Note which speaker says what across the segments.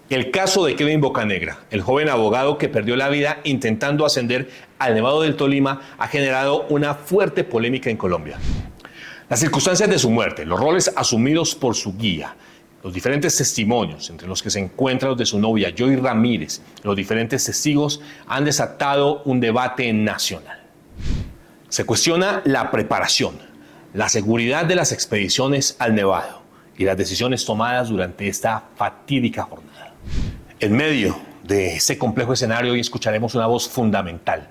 Speaker 1: El caso de Kevin Bocanegra, el joven abogado que perdió la vida intentando ascender al Nevado del Tolima, ha generado una fuerte polémica en Colombia. Las circunstancias de su muerte, los roles asumidos por su guía, los diferentes testimonios, entre los que se encuentran los de su novia Joy Ramírez, los diferentes testigos, han desatado un debate nacional. Se cuestiona la preparación, la seguridad de las expediciones al Nevado y las decisiones tomadas durante esta fatídica jornada. En medio de este complejo escenario, hoy escucharemos una voz fundamental,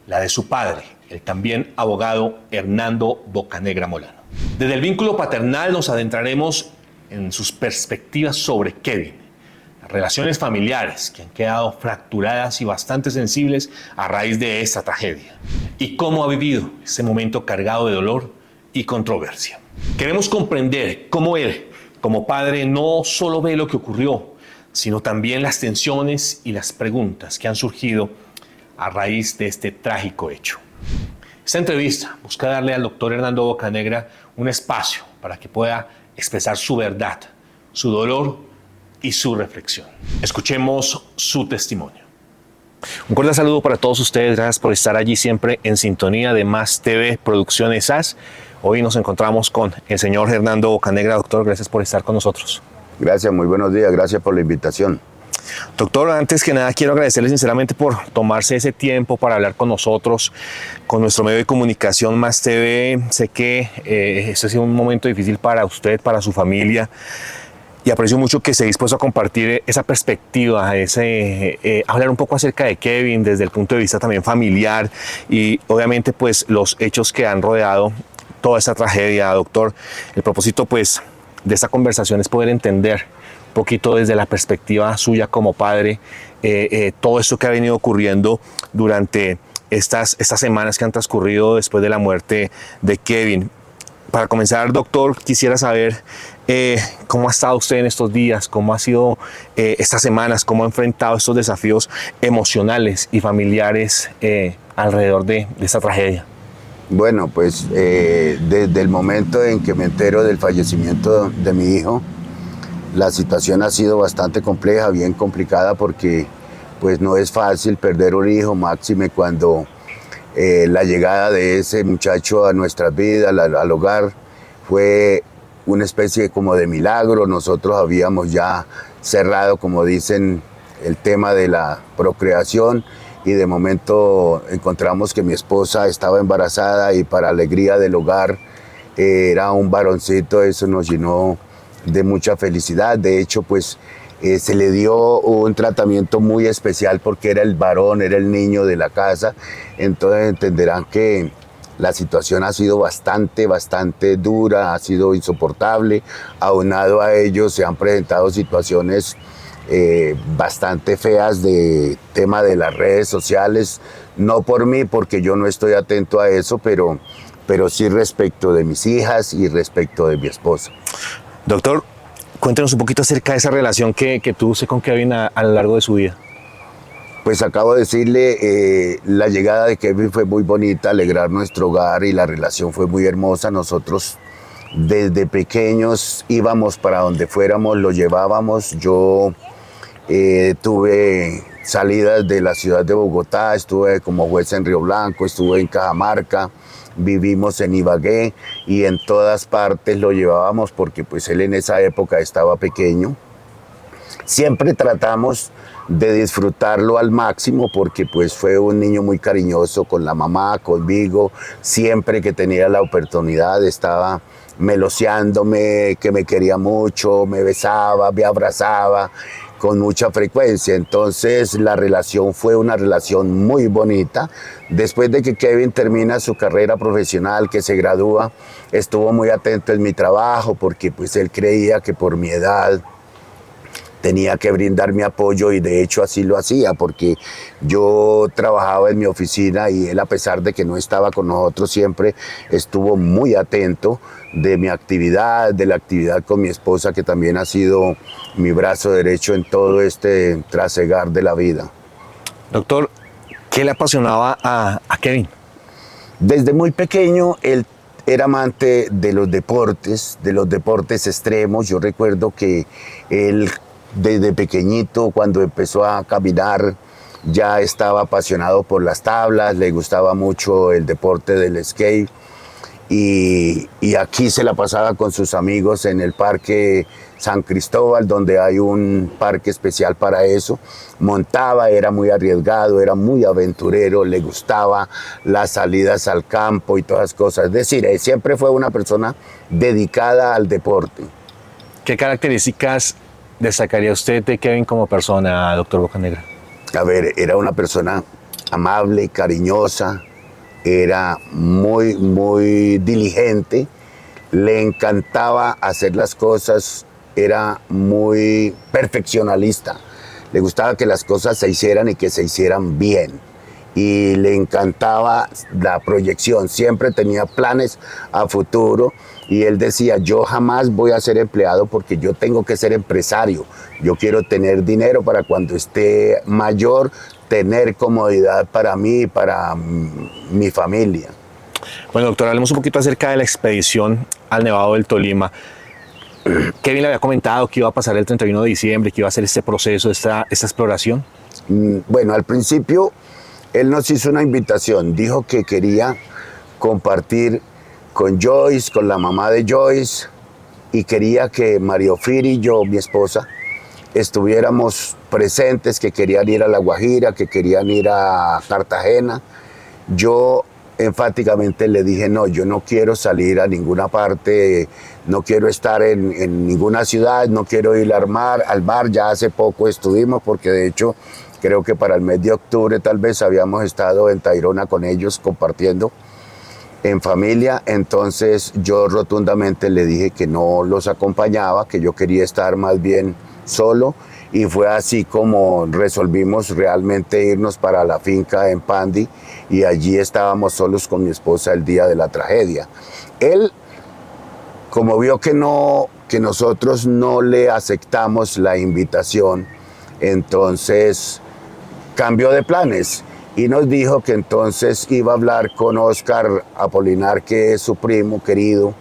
Speaker 1: la de su padre, el también abogado Hernando Bocanegra Molano. Desde el vínculo paternal nos adentraremos en sus perspectivas sobre Kevin, las relaciones familiares que han quedado fracturadas y bastante sensibles a raíz de esta tragedia, y cómo ha vivido ese momento cargado de dolor y controversia. Queremos comprender cómo él, como padre, no solo ve lo que ocurrió, sino también las tensiones y las preguntas que han surgido a raíz de este trágico hecho. Esta entrevista busca darle al doctor Hernando Bocanegra un espacio para que pueda expresar su verdad, su dolor y su reflexión. Escuchemos su testimonio. Un cordial saludo para todos ustedes. Gracias por estar allí siempre en sintonía de Más TV Producciones SAS. Hoy nos encontramos con el señor Hernando Bocanegra. Doctor, gracias por estar con nosotros.
Speaker 2: Gracias, muy buenos días. Gracias por la invitación.
Speaker 1: Doctor, antes que nada quiero agradecerle sinceramente por tomarse ese tiempo para hablar con nosotros, con nuestro medio de comunicación Más TV. Sé que este ha sido un momento difícil para usted, para su familia, y aprecio mucho que esté dispuesto a compartir esa perspectiva, hablar un poco acerca de Kevin desde el punto de vista también familiar y obviamente pues los hechos que han rodeado toda esta tragedia. Doctor, el propósito pues de esta conversación es poder entender un poquito desde la perspectiva suya como padre todo esto que ha venido ocurriendo durante estas semanas que han transcurrido después de la muerte de Kevin. Para comenzar, doctor, quisiera saber cómo ha estado usted en estos días, cómo ha sido estas semanas, cómo ha enfrentado estos desafíos emocionales y familiares alrededor de esta tragedia.
Speaker 2: Bueno, pues desde el momento en que me entero del fallecimiento de mi hijo, la situación ha sido bastante compleja, bien complicada, porque pues no es fácil perder un hijo, máxime cuando la llegada de ese muchacho a nuestras vidas, al hogar, fue una especie como de milagro. Nosotros habíamos ya cerrado, como dicen, el tema de la procreación, y de momento encontramos que mi esposa estaba embarazada y para alegría del hogar era un varoncito. Eso nos llenó de mucha felicidad. De hecho, pues se le dio un tratamiento muy especial porque era el varón, era el niño de la casa. Entonces entenderán que la situación ha sido bastante dura, ha sido insoportable. Aunado a ello se han presentado situaciones bastante feas de tema de las redes sociales, no por mí, porque yo no estoy atento a eso, pero sí respecto de mis hijas y respecto de mi esposa.
Speaker 1: Doctor, cuéntenos un poquito acerca de esa relación que tuvo usted con Kevin a lo largo de su vida.
Speaker 2: Pues acabo de decirle, la llegada de Kevin fue muy bonita, alegrar nuestro hogar, y la relación fue muy hermosa. Nosotros desde pequeños íbamos para donde fuéramos, lo llevábamos. Yo tuve salidas de la ciudad de Bogotá, estuve como juez en Río Blanco, estuve en Cajamarca, vivimos en Ibagué, y en todas partes lo llevábamos porque pues él en esa época estaba pequeño. Siempre tratamos de disfrutarlo al máximo porque pues fue un niño muy cariñoso con la mamá, conmigo. Siempre que tenía la oportunidad estaba meloseándome, que me quería mucho, me besaba, me abrazaba con mucha frecuencia. Entonces la relación fue una relación muy bonita. Después de que Kevin termina su carrera profesional, que se gradúa, estuvo muy atento en mi trabajo porque pues él creía que por mi edad tenía que brindar mi apoyo, y de hecho así lo hacía, porque yo trabajaba en mi oficina y él, a pesar de que no estaba con nosotros, siempre estuvo muy atento de mi actividad, de la actividad con mi esposa, que también ha sido mi brazo derecho en todo este trasegar de la vida.
Speaker 1: Doctor, ¿qué le apasionaba a Kevin?
Speaker 2: Desde muy pequeño él era amante de los deportes extremos. Yo recuerdo que él desde pequeñito, cuando empezó a caminar, ya estaba apasionado por las tablas, le gustaba mucho el deporte del skate. Y aquí se la pasaba con sus amigos en el Parque San Cristóbal, donde hay un parque especial para eso. Montaba, era muy arriesgado, era muy aventurero, le gustaba las salidas al campo y todas las cosas. Es decir, siempre fue una persona dedicada al deporte.
Speaker 1: ¿Qué características destacaría usted de Kevin como persona, doctor Bocanegra?
Speaker 2: A ver, era una persona amable, cariñosa, era muy, muy diligente, le encantaba hacer las cosas, era muy perfeccionalista, le gustaba que las cosas se hicieran y que se hicieran bien. Y le encantaba la proyección, siempre tenía planes a futuro y él decía, yo jamás voy a ser empleado porque yo tengo que ser empresario, yo quiero tener dinero para cuando esté mayor, tener comodidad para mí y para mi familia.
Speaker 1: Bueno, doctor, hablemos un poquito acerca de la expedición al Nevado del Tolima. Kevin le había comentado que iba a pasar el 31 de diciembre, que iba a hacer este proceso, esta exploración.
Speaker 2: Bueno, al principio él nos hizo una invitación, dijo que quería compartir con Joyce, con la mamá de Joyce, y quería que María Ofiri y yo, mi esposa, estuviéramos presentes, que querían ir a La Guajira, que querían ir a Cartagena. Yo enfáticamente le dije, no, yo no quiero salir a ninguna parte, no quiero estar en ninguna ciudad, no quiero ir al mar, ya hace poco estuvimos, porque de hecho creo que para el mes de octubre tal vez habíamos estado en Tayrona con ellos compartiendo en familia, entonces yo rotundamente le dije que no los acompañaba, que yo quería estar más bien solo, y fue así como resolvimos realmente irnos para la finca en Pandi, y allí estábamos solos con mi esposa el día de la tragedia. Él, como vio que nosotros no le aceptamos la invitación, entonces cambió de planes y nos dijo que entonces iba a hablar con Óscar Apolinar, que es su primo querido,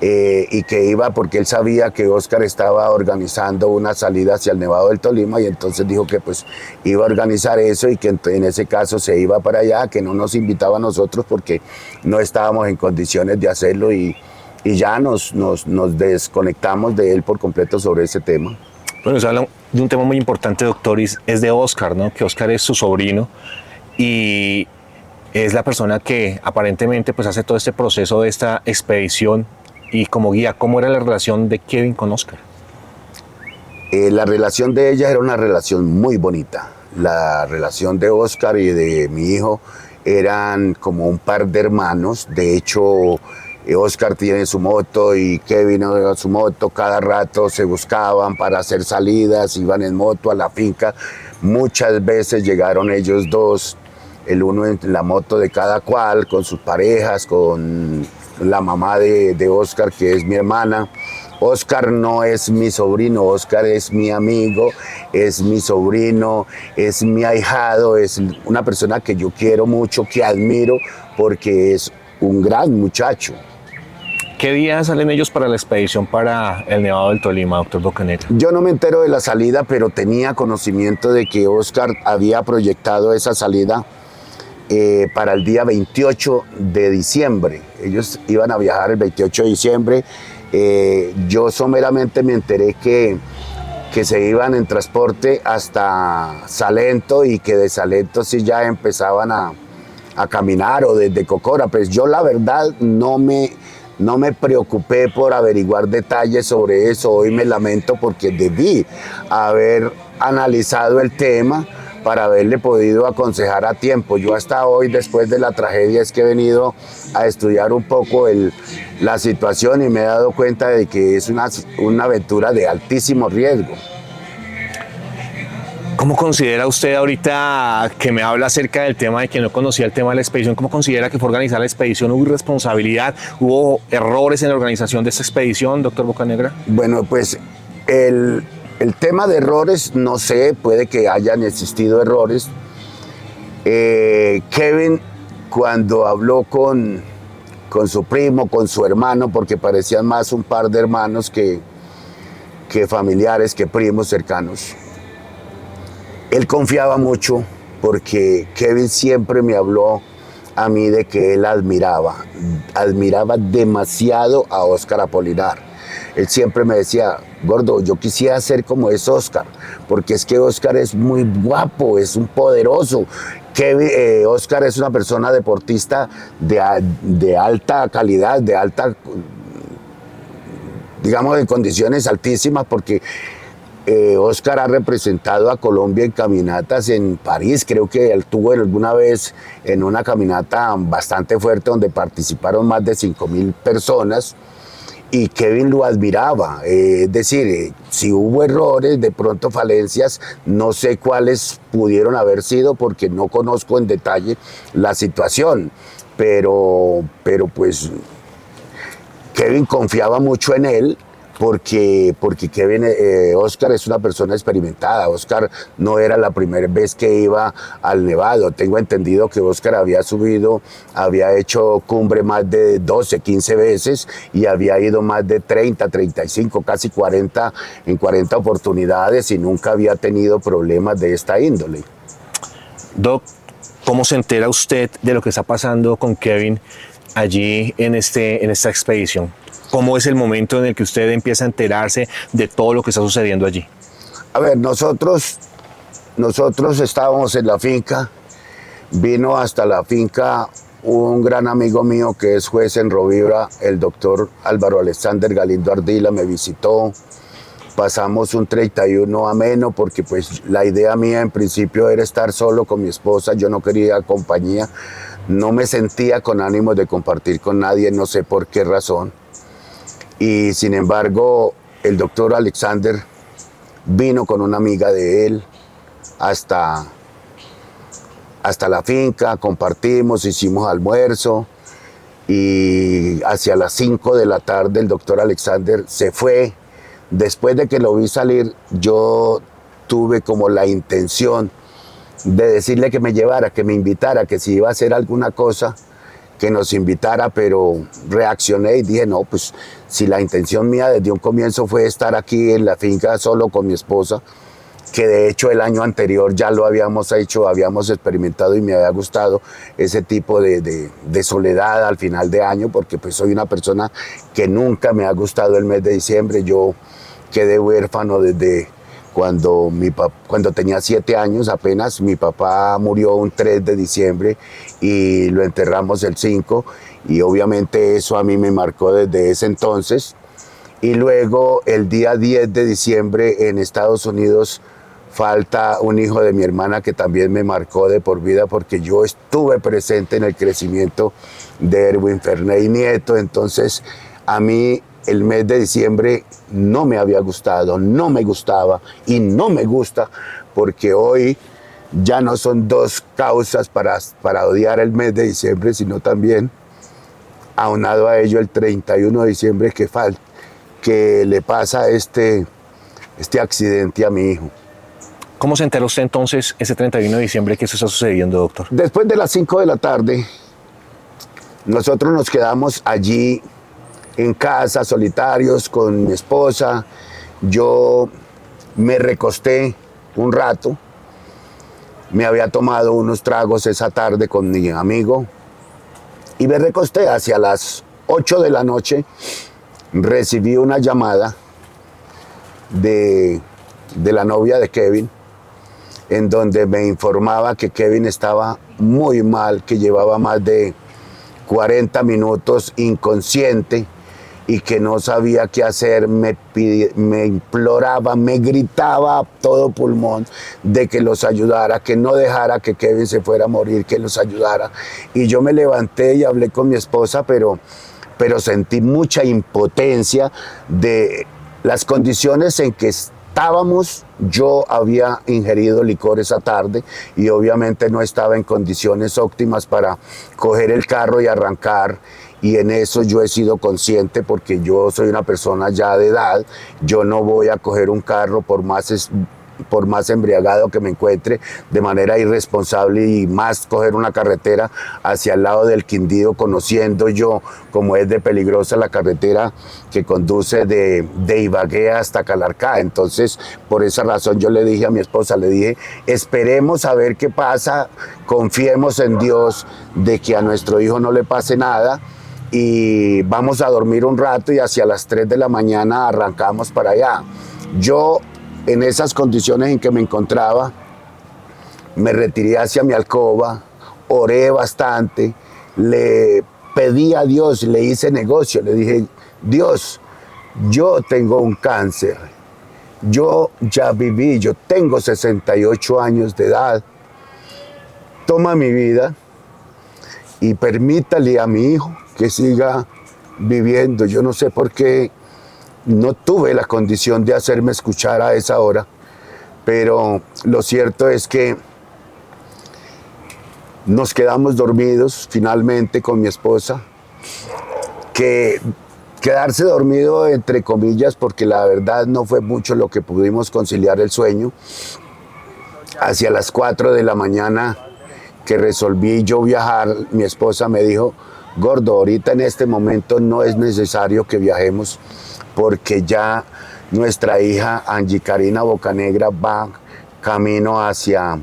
Speaker 2: y que iba porque él sabía que Óscar estaba organizando una salida hacia el Nevado del Tolima, y entonces dijo que pues iba a organizar eso y que en ese caso se iba para allá, que no nos invitaba a nosotros porque no estábamos en condiciones de hacerlo, y ya nos desconectamos de él por completo sobre ese tema.
Speaker 1: Bueno, se habla de un tema muy importante, doctor, y es de Óscar, ¿no? Que Óscar es su sobrino y es la persona que aparentemente pues hace todo este proceso de esta expedición y como guía. ¿Cómo era la relación de Kevin con Óscar?
Speaker 2: La relación de ella era una relación muy bonita. La relación de Óscar y de mi hijo eran como un par de hermanos. De hecho, Óscar tiene su moto y Kevin su moto. Cada rato se buscaban para hacer salidas, iban en moto a la finca. Muchas veces llegaron ellos dos, el uno en la moto de cada cual, con sus parejas, con la mamá de Óscar, que es mi hermana. Óscar no es mi sobrino, Óscar es mi amigo, es mi sobrino, es mi ahijado, es una persona que yo quiero mucho, que admiro, porque es un gran muchacho.
Speaker 1: ¿Qué día salen ellos para la expedición para el Nevado del Tolima, doctor Bocanegra?
Speaker 2: Yo no me entero de la salida, pero tenía conocimiento de que Óscar había proyectado esa salida para el día 28 de diciembre. Ellos iban a viajar el 28 de diciembre. Yo someramente me enteré que se iban en transporte hasta Salento, y que de Salento sí ya empezaban a caminar, o desde Cocora. Pues yo la verdad no me preocupé por averiguar detalles sobre eso. Hoy me lamento porque debí haber analizado el tema para haberle podido aconsejar a tiempo. Yo hasta hoy, después de la tragedia, es que he venido a estudiar un poco la situación, y me he dado cuenta de que es una aventura de altísimo riesgo.
Speaker 1: ¿Cómo considera usted, ahorita que me habla acerca del tema de que no conocía el tema de la expedición, cómo considera que fue organizar la expedición? ¿Hubo irresponsabilidad? ¿Hubo errores en la organización de esta expedición, doctor Bocanegra?
Speaker 2: Bueno, pues el tema de errores, no sé, puede que hayan existido errores. Kevin, cuando habló con su primo, con su hermano, porque parecían más un par de hermanos que que familiares, que primos cercanos. Él confiaba mucho porque Kevin siempre me habló a mí de que él admiraba demasiado a Óscar Apolinar. Él siempre me decía, gordo, yo quisiera ser como es Óscar, porque es que Óscar es muy guapo, es un poderoso. Óscar es una persona deportista de alta calidad, digamos, de condiciones altísimas, porque Óscar ha representado a Colombia en caminatas en París. Creo que él tuvo alguna vez en una caminata bastante fuerte donde participaron más de 5.000 personas y Kevin lo admiraba. Es decir, si hubo errores, de pronto falencias, no sé cuáles pudieron haber sido porque no conozco en detalle la situación, pero pues Kevin confiaba mucho en él porque Óscar es una persona experimentada. Óscar no era la primera vez que iba al Nevado. Tengo entendido que Óscar había hecho cumbre más de 12, 15 veces y había ido más de 30, 35, casi 40 en 40 oportunidades y nunca había tenido problemas de esta índole.
Speaker 1: Doc, ¿cómo se entera usted de lo que está pasando con Kevin allí en esta expedición? ¿Cómo es el momento en el que usted empieza a enterarse de todo lo que está sucediendo allí?
Speaker 2: A ver, nosotros estábamos en la finca, vino hasta la finca un gran amigo mío que es juez en Rovira, el doctor Álvaro Alexander Galindo Ardila, me visitó, pasamos un 31 ameno porque pues la idea mía en principio era estar solo con mi esposa, yo no quería compañía, no me sentía con ánimo de compartir con nadie, no sé por qué razón. Y sin embargo, el doctor Alexander vino con una amiga de él hasta la finca, compartimos, hicimos almuerzo y hacia las 5 de la tarde el doctor Alexander se fue. Después de que lo vi salir, yo tuve como la intención de decirle que me llevara, que me invitara, que si iba a hacer alguna cosa, que nos invitara, pero reaccioné y dije, no, pues si la intención mía desde un comienzo fue estar aquí en la finca solo con mi esposa, que de hecho el año anterior ya lo habíamos hecho, habíamos experimentado y me había gustado ese tipo de soledad al final de año, porque pues soy una persona que nunca me ha gustado el mes de diciembre. Yo quedé huérfano desde cuando tenía 7 años apenas. Mi papá murió un 3 de diciembre y lo enterramos el 5 y obviamente eso a mí me marcó desde ese entonces. Y luego el día 10 de diciembre en Estados Unidos falta un hijo de mi hermana que también me marcó de por vida porque yo estuve presente en el crecimiento de Erwin Ferney Nieto. Entonces a mí el mes de diciembre no me había gustado, no me gustaba y no me gusta porque hoy ya no son dos causas para odiar el mes de diciembre, sino también aunado a ello el 31 de diciembre que le pasa este accidente a mi hijo.
Speaker 1: ¿Cómo se enteró usted entonces ese 31 de diciembre que eso está sucediendo, doctor?
Speaker 2: Después de las 5 de la tarde, nosotros nos quedamos allí en casa, solitarios, con mi esposa. Yo me recosté un rato, me había tomado unos tragos esa tarde con mi amigo y me recosté. Hacia las 8 de la noche recibí una llamada de la novia de Kevin, en donde me informaba que Kevin estaba muy mal, que llevaba más de 40 minutos inconsciente y que no sabía qué hacer. Me imploraba, me gritaba a todo pulmón de que los ayudara, que no dejara que Kevin se fuera a morir, que los ayudara. Y yo me levanté y hablé con mi esposa, pero sentí mucha impotencia de las condiciones en que estábamos. Yo había ingerido licor esa tarde y obviamente no estaba en condiciones óptimas para coger el carro y arrancar, y en eso yo he sido consciente porque yo soy una persona ya de edad. Yo no voy a coger un carro por más por más embriagado que me encuentre, de manera irresponsable, y más coger una carretera hacia el lado del Quindío, conociendo yo cómo es de peligrosa la carretera que conduce de Ibagué hasta Calarcá. Entonces, por esa razón yo le dije a mi esposa, le dije, esperemos a ver qué pasa, confiemos en Dios de que a nuestro hijo no le pase nada, y vamos a dormir un rato y hacia las 3 de la mañana arrancamos para allá. Yo, en esas condiciones en que me encontraba, me retiré hacia mi alcoba, oré bastante, le pedí a Dios, le hice negocio, le dije, Dios, yo tengo un cáncer, yo ya viví, yo tengo 68 años de edad, toma mi vida y permítale a mi hijo que siga viviendo. Yo no sé por qué no tuve la condición de hacerme escuchar a esa hora, pero lo cierto es que nos quedamos dormidos finalmente con mi esposa, que quedarse dormido entre comillas, porque la verdad no fue mucho lo que pudimos conciliar el sueño. Hacia las 4 de la mañana que resolví yo viajar, mi esposa me dijo, Gordo, ahorita en este momento no es necesario que viajemos, porque ya nuestra hija Angie Karina Bocanegra va camino hacia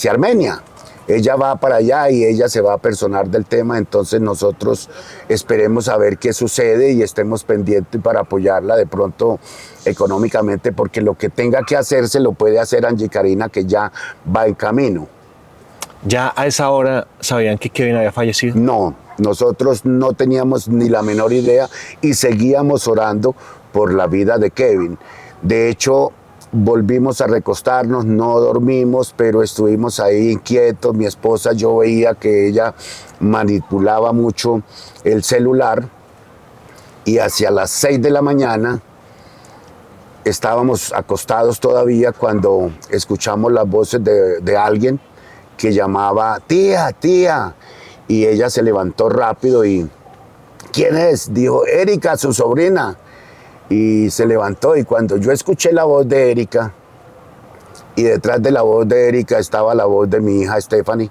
Speaker 2: Armenia. Ella va para allá y ella se va a personar del tema, entonces nosotros esperemos a ver qué sucede y estemos pendientes para apoyarla de pronto económicamente, porque lo que tenga que hacerse lo puede hacer Angie Karina, que ya va en camino.
Speaker 1: ¿Ya a esa hora sabían que Kevin había fallecido?
Speaker 2: No, nosotros no teníamos ni la menor idea y seguíamos orando por la vida de Kevin. De hecho, volvimos a recostarnos, no dormimos, pero estuvimos ahí inquietos. Mi esposa, yo veía que ella manipulaba mucho el celular, y hacia las 6 de la mañana estábamos acostados todavía cuando escuchamos las voces de alguien que llamaba, tía, tía, y ella se levantó rápido y, ¿quién es? Dijo, Erika, su sobrina, y se levantó, y cuando yo escuché la voz de Erika, y detrás de la voz de Erika estaba la voz de mi hija Stephanie,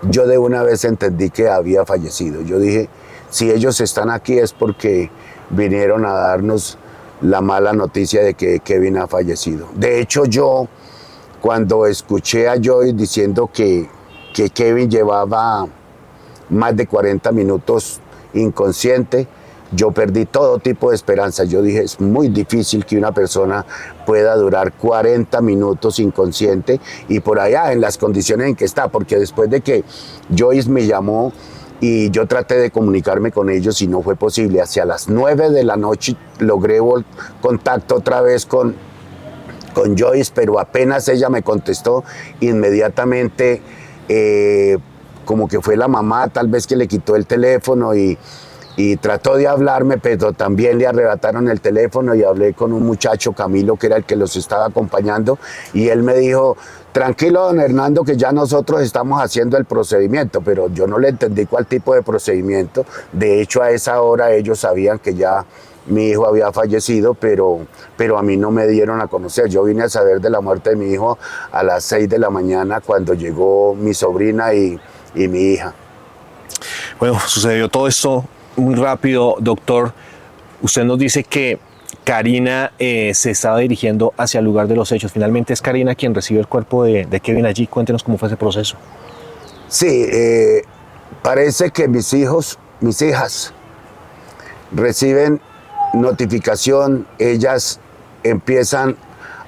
Speaker 2: yo de una vez entendí que había fallecido. Yo dije, si ellos están aquí es porque vinieron a darnos la mala noticia de que Kevin ha fallecido. De hecho, yo, cuando escuché a Joy diciendo que Kevin llevaba más de 40 minutos inconsciente, yo perdí todo tipo de esperanza. Yo dije, es muy difícil que una persona pueda durar 40 minutos inconsciente y por allá en las condiciones en que está, porque después de que Joyce me llamó y yo traté de comunicarme con ellos y no fue posible, hacia las 9 de la noche logré contacto otra vez con Joyce, pero apenas ella me contestó, inmediatamente como que fue la mamá tal vez que le quitó el teléfono y trató de hablarme, pero también le arrebataron el teléfono, y hablé con un muchacho, Camilo, que era el que los estaba acompañando, y él me dijo, tranquilo, don Hernando, que ya nosotros estamos haciendo el procedimiento, pero yo no le entendí cuál tipo de procedimiento. De hecho, a esa hora ellos sabían que ya mi hijo había fallecido, pero a mí no me dieron a conocer. Yo vine a saber de la muerte de mi hijo a las 6 de la mañana cuando llegó mi sobrina y mi hija.
Speaker 1: Bueno, sucedió todo esto muy rápido, doctor. Usted nos dice que Karina se estaba dirigiendo hacia el lugar de los hechos. Finalmente es Karina quien recibe el cuerpo de Kevin allí. Cuéntenos cómo fue ese proceso.
Speaker 2: Sí, parece que mis hijas reciben notificación, ellas empiezan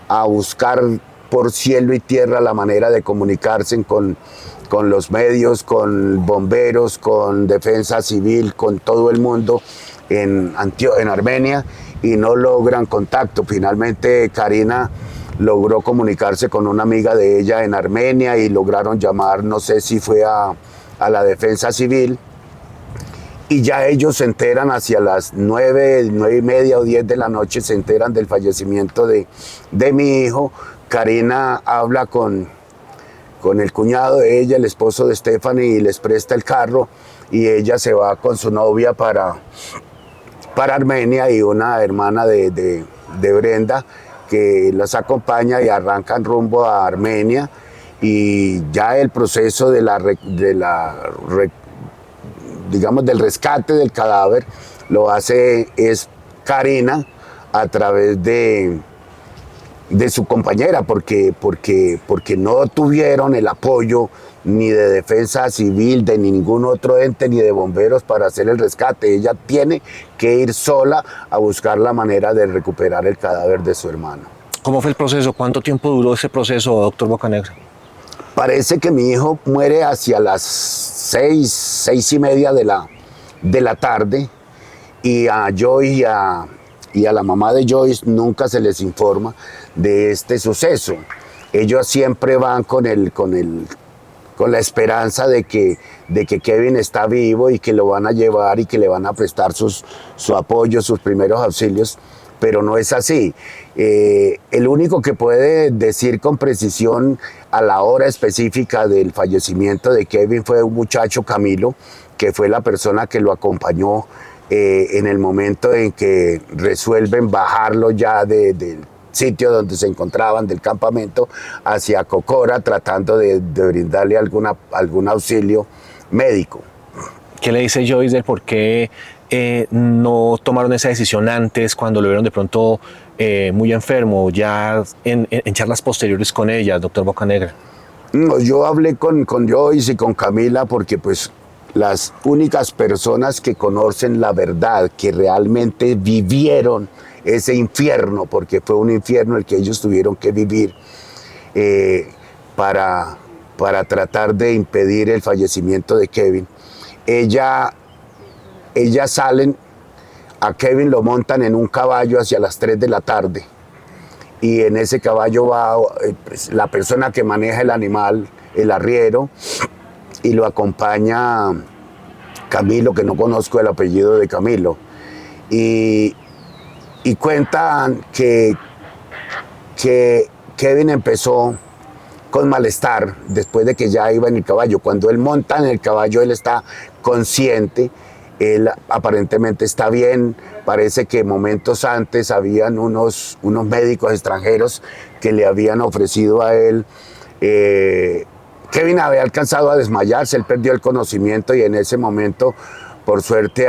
Speaker 2: a buscar por cielo y tierra la manera de comunicarse con los medios, con bomberos, con defensa civil, con todo el mundo en Armenia, y no logran contacto. Finalmente Karina logró comunicarse con una amiga de ella en Armenia y lograron llamar, no sé si fue a la defensa civil, y ya ellos se enteran hacia las 9:30 o 10 de la noche, se enteran del fallecimiento de mi hijo. Karina habla con el cuñado de ella, el esposo de Stephanie, y les presta el carro, y ella se va con su novia para Armenia, y una hermana de Brenda que los acompaña y arrancan rumbo a Armenia, y ya el proceso digamos, del rescate del cadáver lo hace es Karina a través de su compañera, porque no tuvieron el apoyo ni de defensa civil, de ningún otro ente, ni de bomberos para hacer el rescate. Ella tiene que ir sola a buscar la manera de recuperar el cadáver de su hermano.
Speaker 1: ¿Cómo fue el proceso? ¿Cuánto tiempo duró ese proceso, doctor Bocanegra?
Speaker 2: Parece que mi hijo muere hacia las 6:30 de la tarde, y a Joyce y a la mamá de Joyce nunca se les informa de este suceso. Ellos siempre van con la esperanza de que Kevin está vivo y que lo van a llevar y que le van a prestar su apoyo, sus primeros auxilios, pero no es así. El único que puede decir con precisión a la hora específica del fallecimiento de Kevin fue un muchacho, Camilo, que fue la persona que lo acompañó en el momento en que resuelven bajarlo ya del sitio donde se encontraban, del campamento, hacia Cocora, tratando de brindarle algún auxilio médico.
Speaker 1: ¿Qué le dice Joyce del por qué no tomaron esa decisión antes, cuando lo vieron de pronto muy enfermo, ya en charlas posteriores con ella, doctor Bocanegra?
Speaker 2: No, yo hablé con Joyce y con Camila porque pues las únicas personas que conocen la verdad, que realmente vivieron ese infierno, porque fue un infierno el que ellos tuvieron que vivir para tratar de impedir el fallecimiento de Kevin. Ellas salen, a Kevin lo montan en un caballo hacia las 3 de la tarde, y en ese caballo va pues, la persona que maneja el animal, el arriero, y lo acompaña Camilo, que no conozco el apellido de Camilo, y cuentan que Kevin empezó con malestar después de que ya iba en el caballo. Cuando él monta en el caballo, él está consciente, él aparentemente está bien. Parece que momentos antes habían unos médicos extranjeros que le habían ofrecido a él. Kevin había alcanzado a desmayarse, él perdió el conocimiento, y en ese momento, por suerte,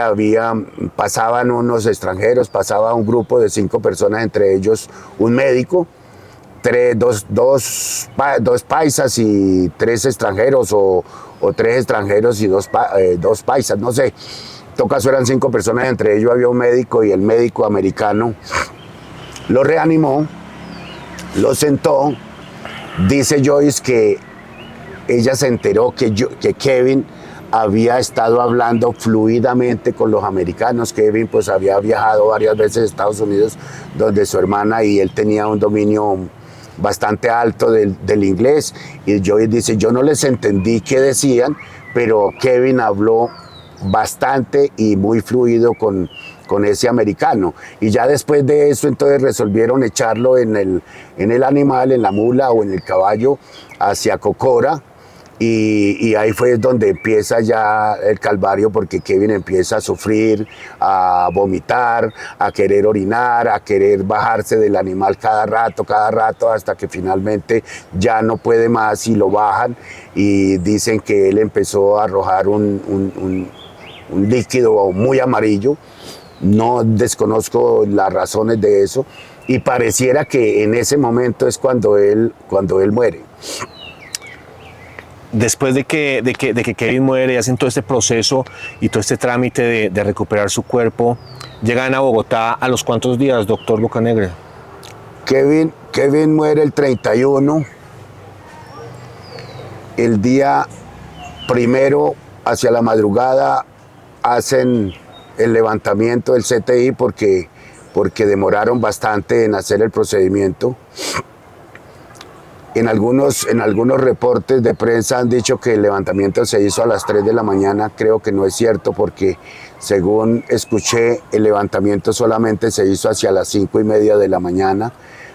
Speaker 2: pasaban unos extranjeros, pasaba un grupo de 5 personas, entre ellos un médico, dos paisas y 3 extranjeros, o 3 extranjeros y dos paisas, no sé. En todo caso eran 5 personas, entre ellos había un médico, y el médico americano lo reanimó, lo sentó. Dice Joyce que ella se enteró que Kevin había estado hablando fluidamente con los americanos. Kevin pues había viajado varias veces a Estados Unidos, donde su hermana y él tenía un dominio bastante alto del inglés, y Joyce dice: yo no les entendí qué decían, pero Kevin habló bastante y muy fluido con ese americano. Y ya después de eso, entonces resolvieron echarlo en el animal, en la mula o en el caballo, hacia Cocora. Y ahí fue donde empieza ya el calvario, porque Kevin empieza a sufrir, a vomitar, a querer orinar, a querer bajarse del animal cada rato, hasta que finalmente ya no puede más y lo bajan, y dicen que él empezó a arrojar un líquido muy amarillo. No desconozco las razones de eso, y pareciera que en ese momento es cuando él muere.
Speaker 1: Después de que Kevin muere y hacen todo este proceso y todo este trámite de recuperar su cuerpo, llegan a Bogotá ¿a los cuántos días, doctor Bocanegra?
Speaker 2: Kevin muere el 31. El día primero, hacia la madrugada, hacen el levantamiento del CTI porque demoraron bastante en hacer el procedimiento. En algunos reportes de prensa han dicho que el levantamiento se hizo a las 3 de la mañana. Creo que no es cierto, porque según escuché, el levantamiento solamente se hizo hacia las 5:30 de la mañana.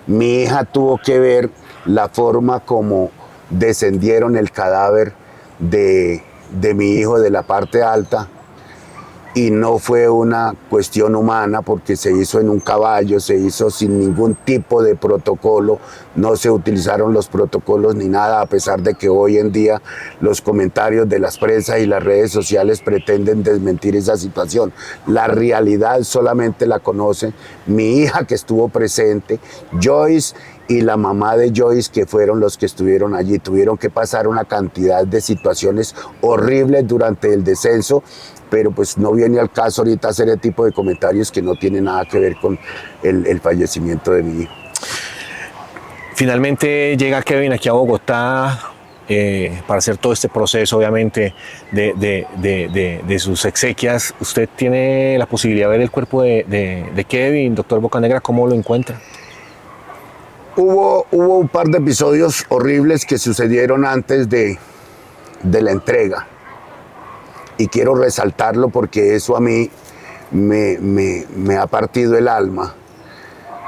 Speaker 2: Mi hija tuvo que ver la forma como descendieron el cadáver de mi hijo de la parte alta, y no fue una cuestión humana porque se hizo en un caballo, se hizo sin ningún tipo de protocolo, no se utilizaron los protocolos ni nada, a pesar de que hoy en día los comentarios de las prensas y las redes sociales pretenden desmentir esa situación. La realidad solamente la conoce mi hija, que estuvo presente, Joyce y la mamá de Joyce, que fueron los que estuvieron allí. Tuvieron que pasar una cantidad de situaciones horribles durante el descenso, pero pues no viene al caso ahorita hacer el tipo de comentarios que no tienen nada que ver con el fallecimiento de mi hijo.
Speaker 1: Finalmente llega Kevin aquí a Bogotá para hacer todo este proceso, obviamente, de sus exequias. ¿Usted tiene la posibilidad de ver el cuerpo de Kevin, doctor Bocanegra? ¿Cómo lo encuentra?
Speaker 2: Hubo un par de episodios horribles que sucedieron antes de la entrega. Y quiero resaltarlo porque eso a mí me ha partido el alma.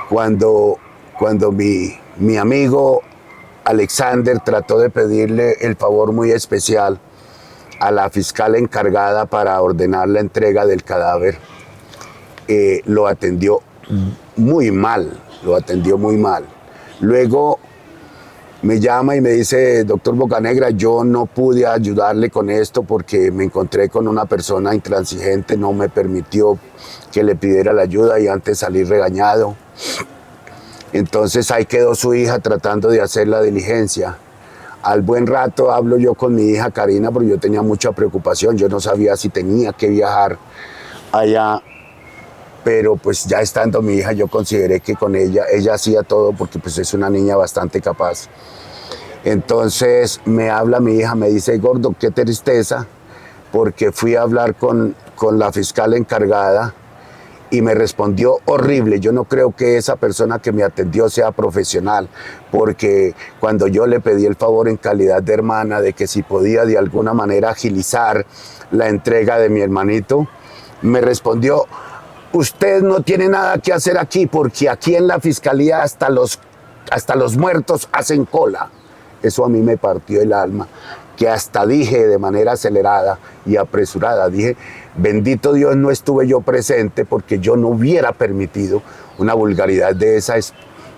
Speaker 2: Cuando mi amigo Alexander trató de pedirle el favor muy especial a la fiscal encargada para ordenar la entrega del cadáver, lo atendió muy mal, Luego me llama y me dice: doctor Bocanegra, yo no pude ayudarle con esto porque me encontré con una persona intransigente, no me permitió que le pidiera la ayuda y antes salí regañado. Entonces ahí quedó su hija tratando de hacer la diligencia. Al buen rato hablo yo con mi hija Karina, porque yo tenía mucha preocupación, yo no sabía si tenía que viajar allá, pero pues ya estando mi hija yo consideré que con ella hacía todo porque pues es una niña bastante capaz. Entonces me habla mi hija, me dice: gordo, qué tristeza, porque fui a hablar con la fiscal encargada y me respondió horrible. Yo no creo que esa persona que me atendió sea profesional, porque cuando yo le pedí el favor en calidad de hermana de que si podía de alguna manera agilizar la entrega de mi hermanito, me respondió: usted no tiene nada que hacer aquí, porque aquí en la fiscalía hasta los muertos hacen cola. Eso a mí me partió el alma, que hasta dije de manera acelerada y apresurada, dije: bendito Dios, no estuve yo presente, porque yo no hubiera permitido una vulgaridad de esa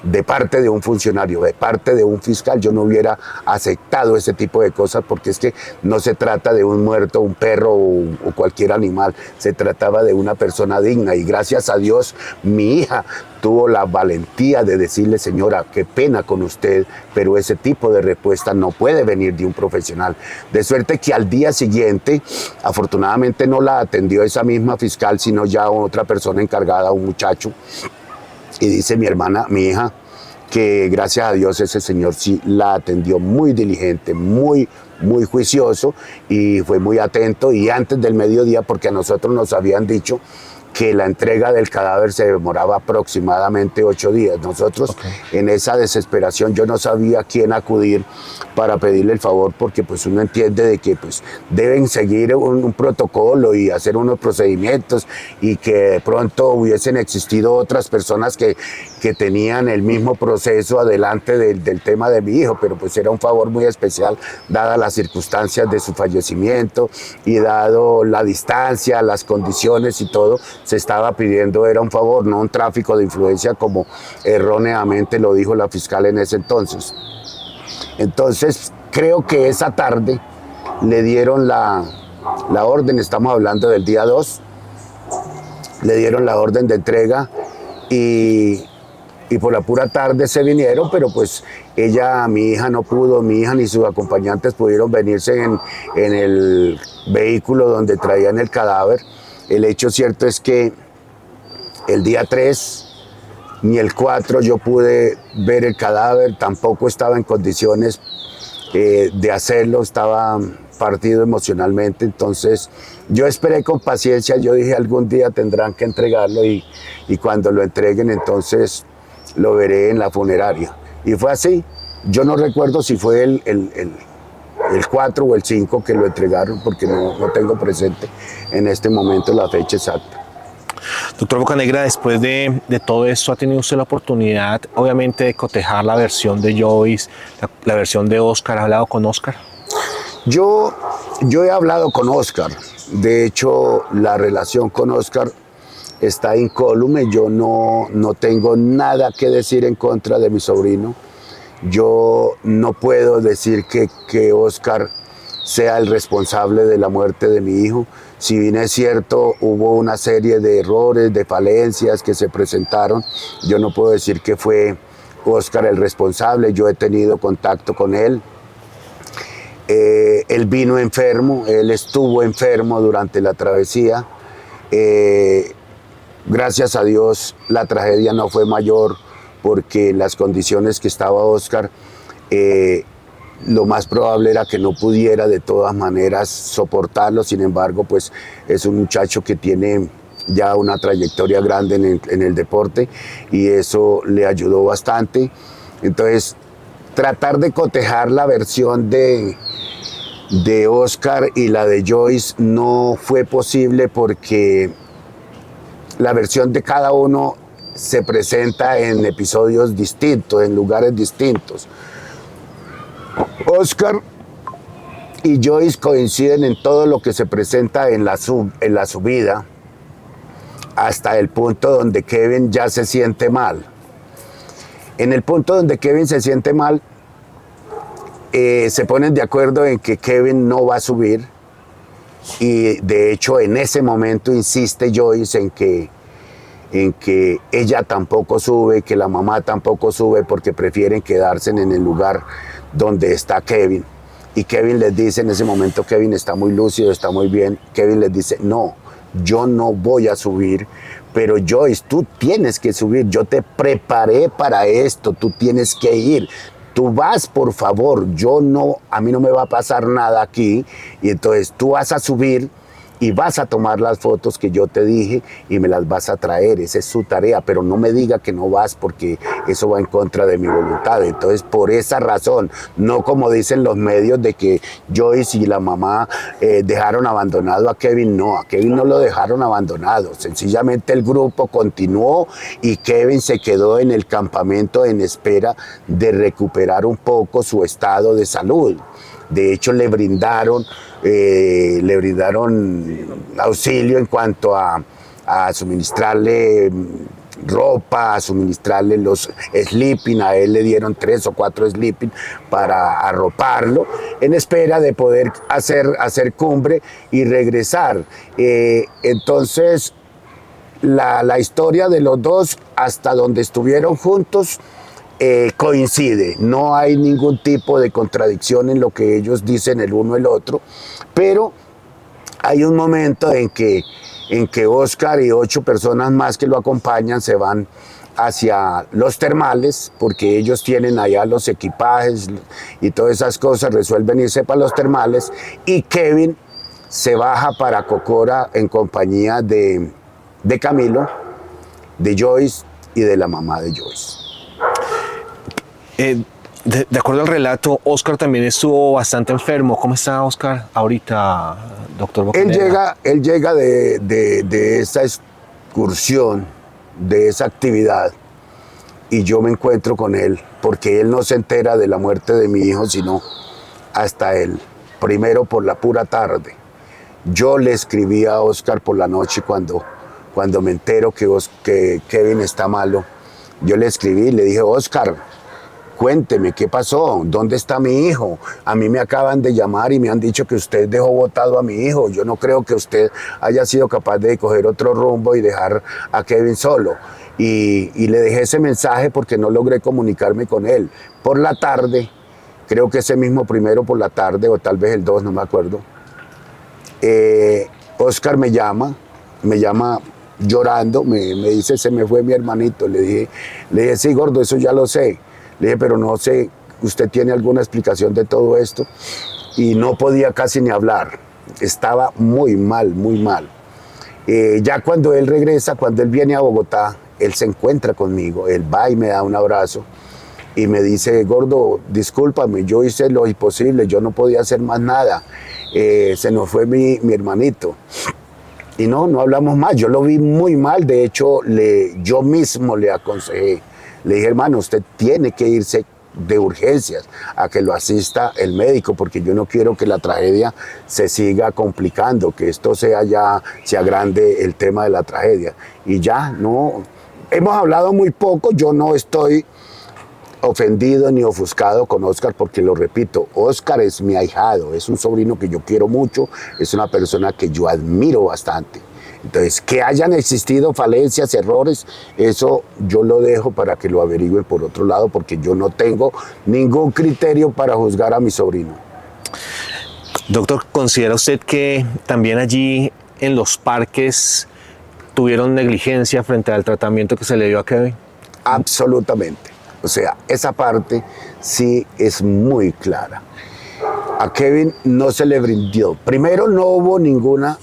Speaker 2: de parte de un funcionario, de parte de un fiscal. Yo no hubiera aceptado ese tipo de cosas, porque es que no se trata de un muerto, un perro o cualquier animal, se trataba de una persona digna, y gracias a Dios mi hija tuvo la valentía de decirle: señora, qué pena con usted, pero ese tipo de respuesta no puede venir de un profesional. De suerte que al día siguiente, afortunadamente no la atendió esa misma fiscal, sino ya otra persona encargada, un muchacho. Y dice mi hija, que gracias a Dios ese señor sí la atendió muy diligente, muy juicioso, y fue muy atento. Y antes del mediodía, porque a nosotros nos habían dicho que la entrega del cadáver se demoraba aproximadamente 8 días. Nosotros, en esa desesperación, yo no sabía a quién acudir para pedirle el favor, porque pues uno entiende de que pues deben seguir un protocolo y hacer unos procedimientos, y que de pronto hubiesen existido otras personas que tenían el mismo proceso adelante del tema de mi hijo, pero pues era un favor muy especial dadas las circunstancias de su fallecimiento y dado la distancia, las condiciones y todo. Se estaba pidiendo, era un favor, no un tráfico de influencia como erróneamente lo dijo la fiscal en ese entonces. Entonces creo que esa tarde le dieron la orden, estamos hablando del día 2, le dieron la orden de entrega, y por la pura tarde se vinieron, pero pues mi hija no pudo, mi hija ni sus acompañantes pudieron venirse en el vehículo donde traían el cadáver. El hecho cierto es que el día 3 ni el 4 yo pude ver el cadáver, tampoco estaba en condiciones de hacerlo, estaba partido emocionalmente. Entonces yo esperé con paciencia, yo dije: algún día tendrán que entregarlo, y cuando lo entreguen entonces lo veré en la funeraria. Y fue así. Yo no recuerdo si fue el 4 o el 5 que lo entregaron, porque no tengo presente en este momento la fecha exacta.
Speaker 1: Doctor Bocanegra, después de todo esto, ¿ha tenido usted la oportunidad, obviamente, de cotejar la versión de Joyce, la versión de Oscar? ¿Ha hablado con Oscar?
Speaker 2: Yo Yo he hablado con Oscar. De hecho, la relación con Oscar está incólume. Yo no tengo nada que decir en contra de mi sobrino. Yo no puedo decir que Oscar sea el responsable de la muerte de mi hijo. Si bien es cierto, hubo una serie de errores, de falencias que se presentaron, yo no puedo decir que fue Oscar el responsable. Yo he tenido contacto con él. Él vino enfermo, él estuvo enfermo durante la travesía. Gracias a Dios la tragedia no fue mayor, porque en las condiciones que estaba Oscar, lo más probable era que no pudiera de todas maneras soportarlo. Sin embargo, pues es un muchacho que tiene ya una trayectoria grande en el deporte, y eso le ayudó bastante. Entonces, tratar de cotejar la versión de Oscar y la de Joyce no fue posible, porque la versión de cada uno se presenta en episodios distintos, en lugares distintos. Oscar y Joyce coinciden en todo lo que se presenta en la subida, hasta el punto donde Kevin ya se siente mal. En el punto donde Kevin se siente mal, se ponen de acuerdo en que Kevin no va a subir, y de hecho en ese momento insiste Joyce en que ella tampoco sube, que la mamá tampoco sube, porque prefieren quedarse en el lugar donde está Kevin. Y Kevin les dice, en ese momento Kevin está muy lúcido, está muy bien, Kevin les dice, no, yo no voy a subir, pero Joyce, tú tienes que subir, yo te preparé para esto, tú tienes que ir. Tú vas, por favor, a mí no me va a pasar nada aquí, y entonces tú vas a subir y vas a tomar las fotos que yo te dije y me las vas a traer. Esa es su tarea, pero no me diga que no vas, porque eso va en contra de mi voluntad. Entonces, por esa razón, no como dicen los medios de que Joyce y la mamá dejaron abandonado a Kevin. No, a Kevin no lo dejaron abandonado. Sencillamente el grupo continuó y Kevin se quedó en el campamento en espera de recuperar un poco su estado de salud. De hecho, le brindaron auxilio en cuanto a suministrarle ropa, a suministrarle los sleeping. A él le dieron 3 o 4 sleeping para arroparlo, en espera de poder hacer cumbre y regresar. Entonces, la historia de los dos, hasta donde estuvieron juntos, coincide. No hay ningún tipo de contradicción en lo que ellos dicen el uno el otro, pero hay un momento en que Oscar y 8 personas más que lo acompañan se van hacia los termales, porque ellos tienen allá los equipajes y todas esas cosas, resuelven irse para los termales, y Kevin se baja para Cocora en compañía de Camilo, de Joyce y de la mamá de Joyce.
Speaker 1: De acuerdo al relato, Oscar también estuvo bastante enfermo. ¿Cómo está Oscar ahorita, doctor Bocanegra?
Speaker 2: Él llega de esa excursión, de esa actividad, y yo me encuentro con él, porque él no se entera de la muerte de mi hijo sino hasta él, primero por la pura tarde. Yo le escribí a Oscar por la noche cuando me entero que Kevin está malo. Yo le escribí y le dije, Oscar, cuénteme, ¿qué pasó? ¿Dónde está mi hijo? A mí me acaban de llamar y me han dicho que usted dejó botado a mi hijo. Yo no creo que usted haya sido capaz de coger otro rumbo y dejar a Kevin solo. Y le dejé ese mensaje porque no logré comunicarme con él. Por la tarde, creo que ese mismo primero por la tarde, o tal vez el 2, no me acuerdo, Oscar me llama llorando, me dice, se me fue mi hermanito. Le dije, sí, gordo, eso ya lo sé. Le dije, pero no sé, ¿usted tiene alguna explicación de todo esto? Y no podía casi ni hablar. Estaba muy mal, muy mal. Ya cuando él regresa, cuando él viene a Bogotá, él se encuentra conmigo, él va y me da un abrazo y me dice, gordo, discúlpame, yo hice lo imposible, yo no podía hacer más nada. Se nos fue mi hermanito. Y no hablamos más. Yo lo vi muy mal. De hecho, yo mismo le aconsejé. Le dije, hermano, usted tiene que irse de urgencias, a que lo asista el médico, porque yo no quiero que la tragedia se siga complicando, que esto sea ya, se agrande el tema de la tragedia. Y ya, no, hemos hablado muy poco, yo no estoy ofendido ni ofuscado con Óscar, porque lo repito, Óscar es mi ahijado, es un sobrino que yo quiero mucho, es una persona que yo admiro bastante. Entonces, que hayan existido falencias, errores, eso yo lo dejo para que lo averigüen por otro lado, porque yo no tengo ningún criterio para juzgar a mi sobrino.
Speaker 1: Doctor, ¿considera usted que también allí en los parques tuvieron negligencia frente al tratamiento que se le dio a Kevin?
Speaker 2: Absolutamente. O sea, esa parte sí es muy clara. A Kevin no se le brindó. Primero, no hubo ninguna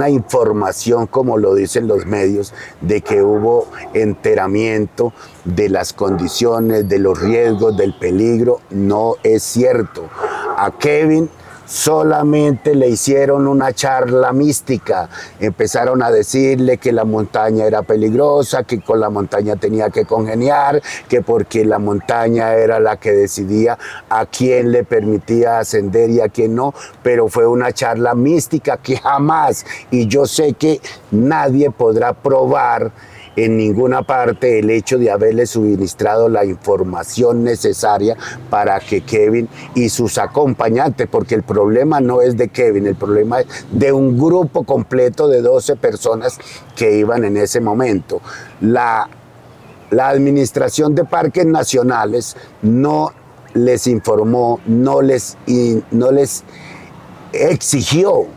Speaker 2: información, como lo dicen los medios, de que hubo enteramiento de las condiciones, de los riesgos, del peligro. No es cierto. A Kevin solamente le hicieron una charla mística, empezaron a decirle que la montaña era peligrosa, que con la montaña tenía que congeniar, que porque la montaña era la que decidía a quién le permitía ascender y a quién no, pero fue una charla mística que jamás, y yo sé que nadie podrá probar en ninguna parte el hecho de haberle suministrado la información necesaria para que Kevin y sus acompañantes, porque el problema no es de Kevin, el problema es de un grupo completo de 12 personas que iban en ese momento. La Administración de Parques Nacionales no les informó, no les exigió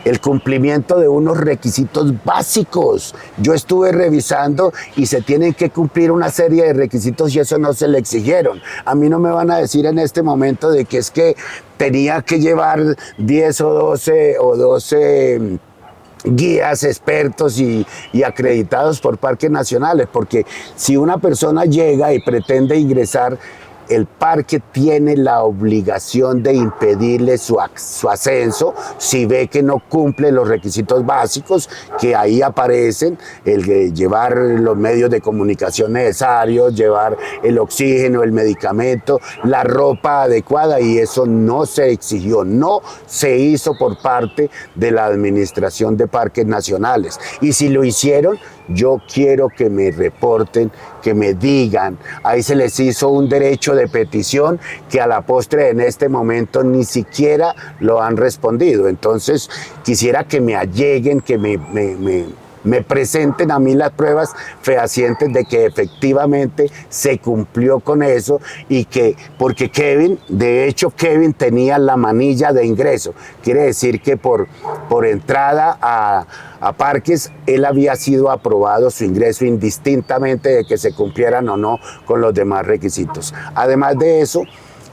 Speaker 2: el cumplimiento de unos requisitos básicos. Yo estuve revisando y se tienen que cumplir una serie de requisitos y eso no se le exigieron. A mí no me van a decir en este momento de que es que tenía que llevar 10 o 12 guías expertos y acreditados por parques nacionales, porque si una persona llega y pretende ingresar, el parque tiene la obligación de impedirle su ascenso si ve que no cumple los requisitos básicos, que ahí aparecen, el de llevar los medios de comunicación necesarios, llevar el oxígeno, el medicamento, la ropa adecuada, y eso no se exigió, no se hizo por parte de la Administración de Parques Nacionales. Y si lo hicieron, yo quiero que me reporten, que me digan. Ahí se les hizo un derecho de petición que a la postre en este momento ni siquiera lo han respondido. Entonces quisiera que me alleguen, que me presenten a mí las pruebas fehacientes de que efectivamente se cumplió con eso, y que, porque Kevin, de hecho Kevin tenía la manilla de ingreso, quiere decir que por entrada a parques, él había sido aprobado su ingreso indistintamente de que se cumplieran o no con los demás requisitos. Además de eso,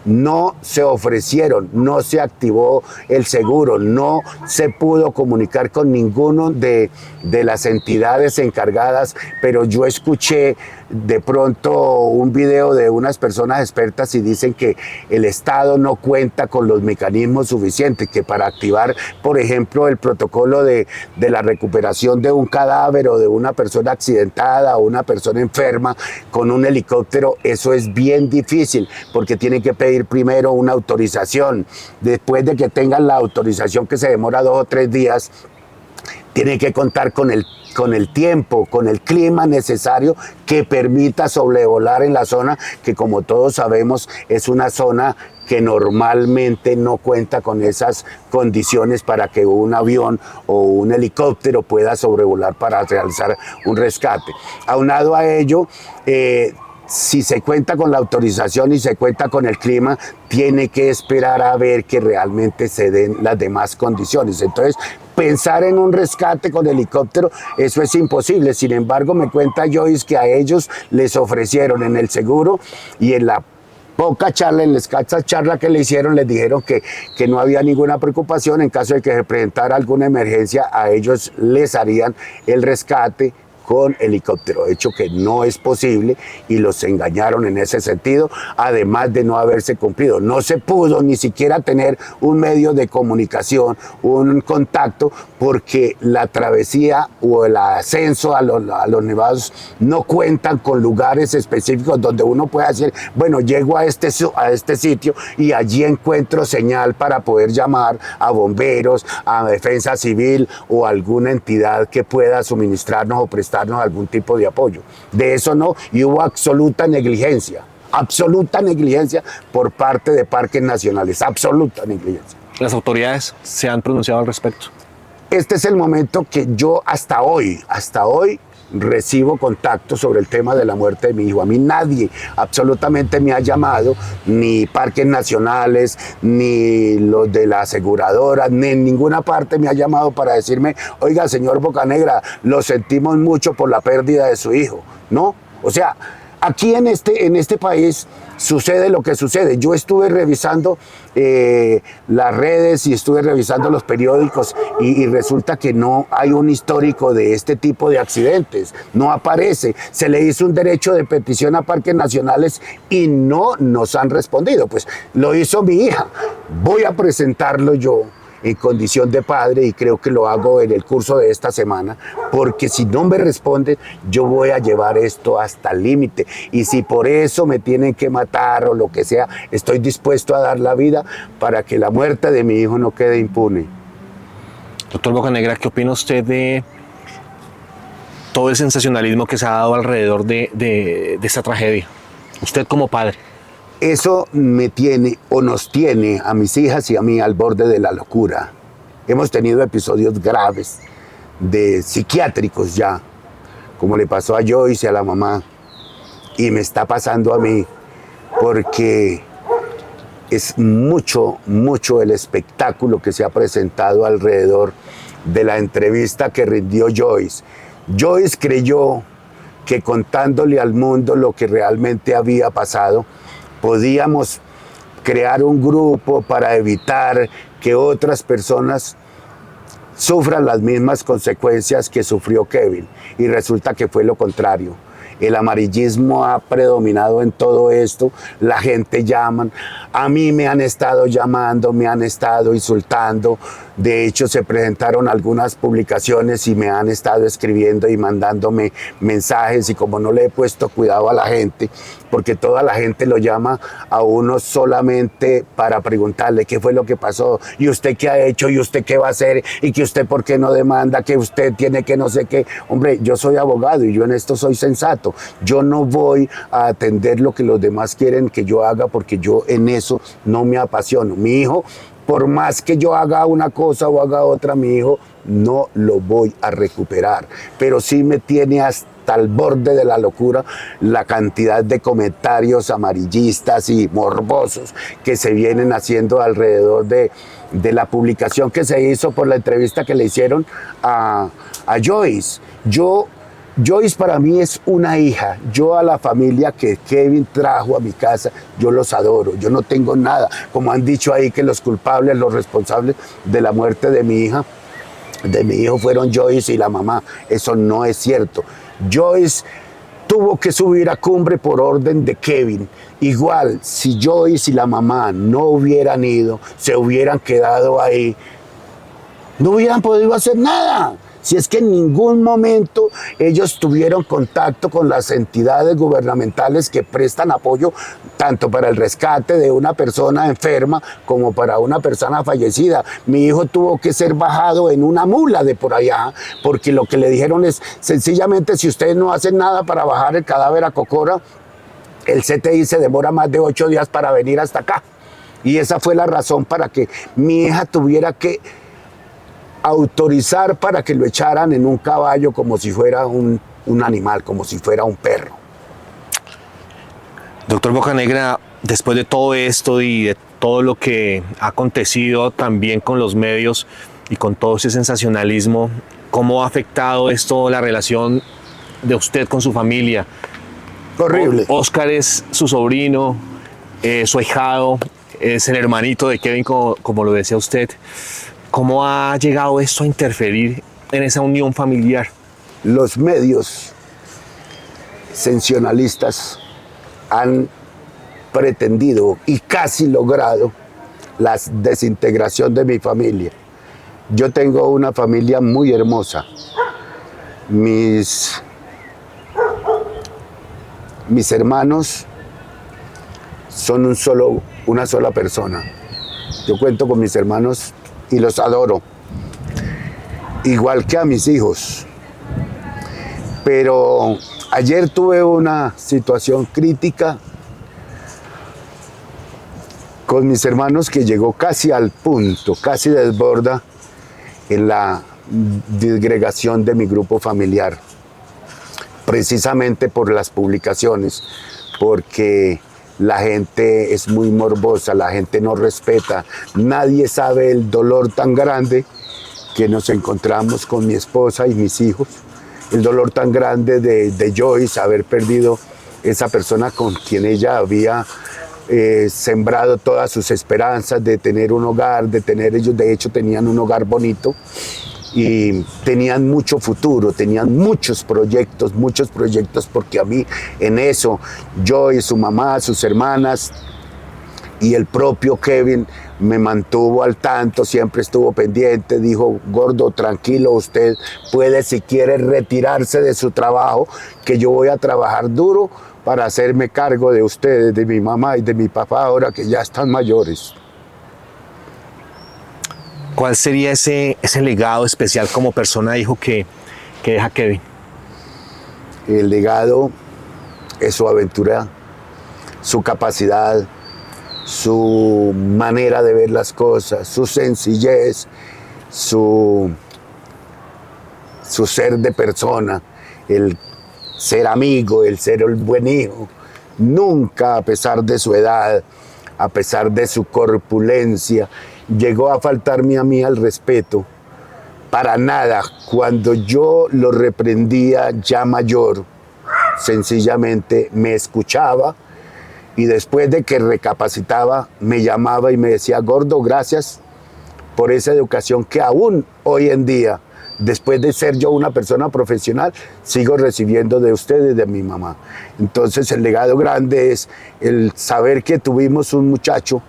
Speaker 2: no se ofrecieron, no se activó el seguro, no se pudo comunicar con ninguno de las entidades encargadas, pero yo escuché de pronto un video de unas personas expertas y dicen que el Estado no cuenta con los mecanismos suficientes, que para activar, por ejemplo, el protocolo de la recuperación de un cadáver o de una persona accidentada o una persona enferma con un helicóptero, eso es bien difícil, porque tienen que pedir primero una autorización. Después de que tengan la autorización, que se demora 2 o 3 días, tienen que contar con el tiempo, con el clima necesario que permita sobrevolar en la zona, que como todos sabemos es una zona que normalmente no cuenta con esas condiciones para que un avión o un helicóptero pueda sobrevolar para realizar un rescate. Aunado a ello, si se cuenta con la autorización y se cuenta con el clima, tiene que esperar a ver que realmente se den las demás condiciones. Entonces, pensar en un rescate con helicóptero, eso es imposible. Sin embargo, me cuenta Joyce que a ellos les ofrecieron en el seguro y en la poca charla, en la escasa charla que le hicieron, les dijeron que no había ninguna preocupación. En caso de que se presentara alguna emergencia, a ellos les harían el rescate con helicóptero, hecho que no es posible y los engañaron en ese sentido, además de no haberse cumplido. No se pudo ni siquiera tener un medio de comunicación, un contacto, porque la travesía o el ascenso a los nevados no cuentan con lugares específicos donde uno pueda decir, bueno, llego a este sitio y allí encuentro señal para poder llamar a bomberos, a defensa civil o alguna entidad que pueda suministrarnos o prestarnos algún tipo de apoyo. De eso no, y hubo absoluta negligencia por parte de parques nacionales, absoluta negligencia.
Speaker 1: ¿Las autoridades se han pronunciado al respecto?
Speaker 2: Este es el momento que yo hasta hoy recibo contacto sobre el tema de la muerte de mi hijo. A mí nadie absolutamente me ha llamado, ni parques nacionales, ni los de la aseguradora, ni en ninguna parte me ha llamado para decirme, oiga, señor Bocanegra, lo sentimos mucho por la pérdida de su hijo, ¿no? O sea, aquí en este país sucede lo que sucede. Yo estuve revisando las redes y estuve revisando los periódicos y resulta que no hay un histórico de este tipo de accidentes. No aparece. Se le hizo un derecho de petición a parques nacionales y no nos han respondido. Pues lo hizo mi hija. Voy a presentarlo yo en condición de padre y creo que lo hago en el curso de esta semana, porque si no me responden, yo voy a llevar esto hasta el límite y si por eso me tienen que matar o lo que sea, estoy dispuesto a dar la vida para que la muerte de mi hijo no quede impune.
Speaker 1: Doctor Bocanegra, ¿qué opina usted de todo el sensacionalismo que se ha dado alrededor de esta tragedia? Usted como padre.
Speaker 2: Eso me tiene o nos tiene a mis hijas y a mí al borde de la locura. Hemos tenido episodios graves de psiquiátricos ya, como le pasó a Joyce y a la mamá, y me está pasando a mí, porque es mucho el espectáculo que se ha presentado alrededor de la entrevista que rindió Joyce. Joyce creyó que contándole al mundo lo que realmente había pasado, podíamos crear un grupo para evitar que otras personas sufran las mismas consecuencias que sufrió Kevin. Y resulta que fue lo contrario. El amarillismo ha predominado en todo esto, la gente llama, a mí me han estado llamando, me han estado insultando, de hecho se presentaron algunas publicaciones y me han estado escribiendo y mandándome mensajes y como no le he puesto cuidado a la gente, porque toda la gente lo llama a uno solamente para preguntarle qué fue lo que pasó, y usted qué ha hecho, y usted qué va a hacer, y que usted por qué no demanda, que usted tiene que no sé qué. Hombre, yo soy abogado y yo en esto soy sensato. Yo no voy a atender lo que los demás quieren que yo haga porque yo en eso no me apasiono. Mi hijo, por más que yo haga una cosa o haga otra, mi hijo no lo voy a recuperar. Pero sí me tiene hasta el borde de la locura la cantidad de comentarios amarillistas y morbosos que se vienen haciendo alrededor de la publicación que se hizo por la entrevista que le hicieron a Joyce. Joyce para mí es una hija. Yo a la familia que Kevin trajo a mi casa, yo los adoro. Yo no tengo nada. Como han dicho ahí que los culpables, los responsables de la muerte de mi hija, de mi hijo fueron Joyce y la mamá. Eso no es cierto. Joyce tuvo que subir a cumbre por orden de Kevin. Igual, si Joyce y la mamá no hubieran ido, se hubieran quedado ahí, no hubieran podido hacer nada. Si es que en ningún momento ellos tuvieron contacto con las entidades gubernamentales que prestan apoyo tanto para el rescate de una persona enferma como para una persona fallecida. Mi hijo tuvo que ser bajado en una mula de por allá porque lo que le dijeron es sencillamente si ustedes no hacen nada para bajar el cadáver a Cocora, el CTI se demora más de 8 días para venir hasta acá. Y esa fue la razón para que mi hija tuviera que autorizar para que lo echaran en un caballo como si fuera un animal, como si fuera un perro.
Speaker 1: Doctor Bocanegra, después de todo esto y de todo lo que ha acontecido también con los medios y con todo ese sensacionalismo, ¿cómo ha afectado esto la relación de usted con su familia?
Speaker 2: Horrible.
Speaker 1: Oscar es su sobrino, su ahijado, es el hermanito de Kevin, como lo decía usted. ¿Cómo ha llegado esto a interferir en esa unión familiar?
Speaker 2: los medios sensacionalistas han pretendido y casi logrado la desintegración de mi familia. Yo tengo una familia muy hermosa. Mis hermanos son una sola persona. Yo cuento con mis hermanos y los adoro, igual que a mis hijos. Pero ayer tuve una situación crítica con mis hermanos que llegó casi al punto, casi desborda en la disgregación de mi grupo familiar, precisamente por las publicaciones, porque la gente es muy morbosa, la gente no respeta, nadie sabe el dolor tan grande que nos encontramos con mi esposa y mis hijos, el dolor tan grande de Joyce, haber perdido esa persona con quien ella había sembrado todas sus esperanzas de tener un hogar, ellos de hecho tenían un hogar bonito y tenían mucho futuro, tenían muchos proyectos, porque a mí en eso, Joy, su mamá, sus hermanas y el propio Kevin me mantuvo al tanto, siempre estuvo pendiente, dijo, gordo, tranquilo, usted puede si quiere retirarse de su trabajo, que yo voy a trabajar duro para hacerme cargo de ustedes, de mi mamá y de mi papá ahora que ya están mayores.
Speaker 1: ¿Cuál sería ese legado especial como persona, hijo, que deja Kevin?
Speaker 2: El legado es su aventura, su capacidad, su manera de ver las cosas, su sencillez, su ser de persona, el ser amigo, el ser el buen hijo. Nunca, a pesar de su edad, a pesar de su corpulencia, llegó a faltarme a mí al respeto. Para nada. Cuando yo lo reprendía ya mayor, sencillamente me escuchaba y después de que recapacitaba, me llamaba y me decía, gordo, gracias por esa educación que aún hoy en día, después de ser yo una persona profesional, sigo recibiendo de ustedes, de mi mamá. Entonces el legado grande es el saber que tuvimos un muchacho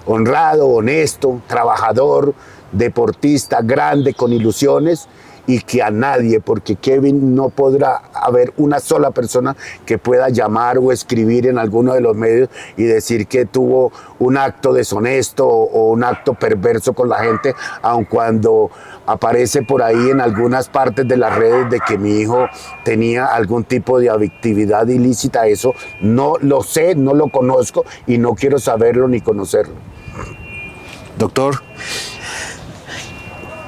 Speaker 2: honrado, honesto, trabajador, deportista, grande, con ilusiones, y que a nadie, porque Kevin no podrá haber una sola persona que pueda llamar o escribir en alguno de los medios y decir que tuvo un acto deshonesto o un acto perverso con la gente, aun cuando aparece por ahí en algunas partes de las redes de que mi hijo tenía algún tipo de actividad ilícita. Eso no lo sé, no lo conozco y no quiero saberlo ni conocerlo.
Speaker 1: Doctor,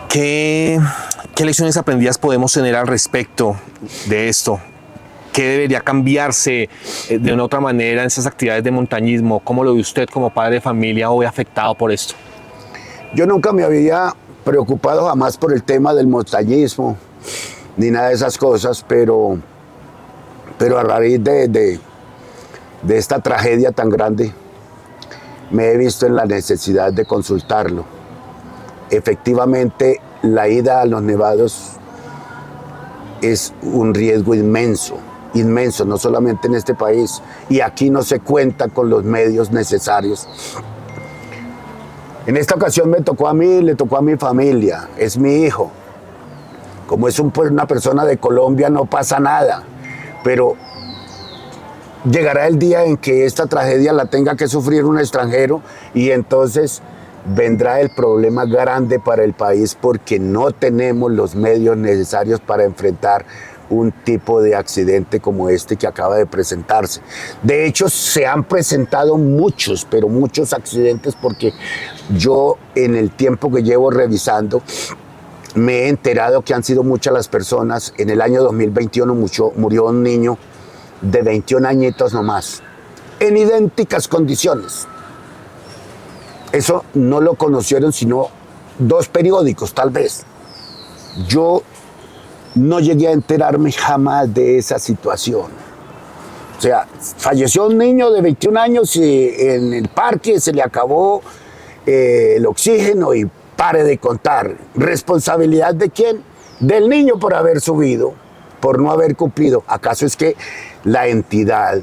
Speaker 1: ¿qué lecciones aprendidas podemos tener al respecto de esto? ¿Qué debería cambiarse de una otra manera en esas actividades de montañismo? ¿Cómo lo ve usted como padre de familia hoy afectado por esto?
Speaker 2: Yo nunca me había preocupado jamás por el tema del montañismo, ni nada de esas cosas, pero a raíz de esta tragedia tan grande, me he visto en la necesidad de consultarlo. Efectivamente, la ida a los nevados es un riesgo inmenso, no solamente en este país, y aquí no se cuenta con los medios necesarios. En esta ocasión me tocó a mí, le tocó a mi familia, es mi hijo. Como es una persona de Colombia no pasa nada, pero llegará el día en que esta tragedia la tenga que sufrir un extranjero y entonces vendrá el problema grande para el país porque no tenemos los medios necesarios para enfrentar un tipo de accidente como este que acaba de presentarse. De hecho, se han presentado muchos, pero muchos accidentes porque yo en el tiempo que llevo revisando me he enterado que han sido muchas las personas. En el año 2021 murió un niño de 21 añitos nomás, en idénticas condiciones. Eso no lo conocieron sino 2 periódicos, tal vez. Yo no llegué a enterarme jamás de esa situación. O sea, falleció un niño de 21 años y en el parque se le acabó el oxígeno y pare de contar. ¿Responsabilidad de quién? Del niño por haber subido. por no haber cumplido. ¿Acaso es que la entidad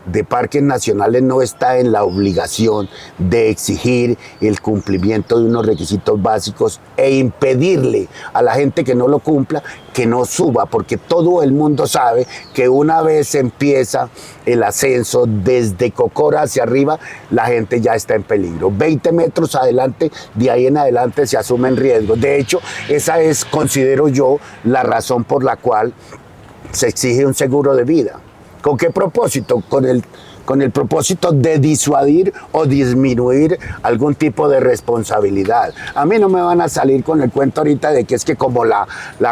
Speaker 2: de parques nacionales no está en la obligación de exigir el cumplimiento de unos requisitos básicos e impedirle a la gente que no lo cumpla que no suba? Porque todo el mundo sabe que una vez empieza el ascenso desde Cocora hacia arriba, la gente ya está en peligro. 20 metros adelante, de ahí en adelante se asumen riesgos. De hecho, esa es, considero yo, la razón por la cual se exige un seguro de vida. ¿Con qué propósito? Con el propósito de disuadir o disminuir algún tipo de responsabilidad. A mí no me van a salir con el cuento ahorita de que es que como la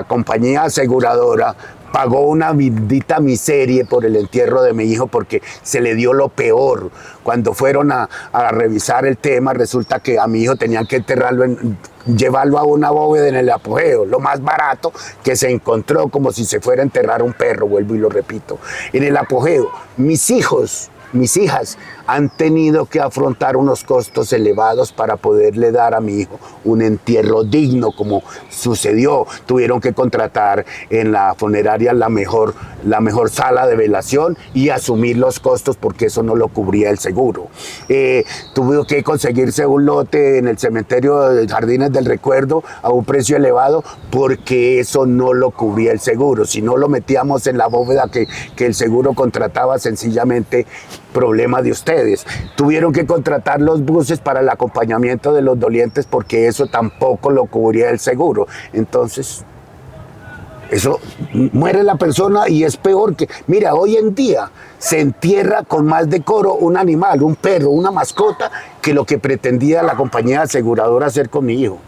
Speaker 2: compañía aseguradora pagó una bendita miseria por el entierro de mi hijo porque se le dio lo peor. Cuando fueron a revisar el tema, resulta que a mi hijo tenían que enterrarlo, llevarlo a una bóveda en el apogeo, lo más barato que se encontró, como si se fuera a enterrar un perro, vuelvo y lo repito. En el apogeo, mis hijas han tenido que afrontar unos costos elevados para poderle dar a mi hijo un entierro digno, como sucedió. Tuvieron que contratar en la funeraria la mejor sala de velación y asumir los costos porque eso no lo cubría el seguro. Tuvo que conseguirse un lote en el cementerio de Jardines del Recuerdo a un precio elevado porque eso no lo cubría el seguro. Si no lo metíamos en la bóveda que el seguro contrataba, sencillamente problema de ustedes. Tuvieron que contratar los buses para el acompañamiento de los dolientes porque eso tampoco lo cubría el seguro. Entonces, eso muere la persona y es peor que... Mira, hoy en día se entierra con más decoro un animal, un perro, una mascota, que lo que pretendía la compañía aseguradora hacer con mi hijo.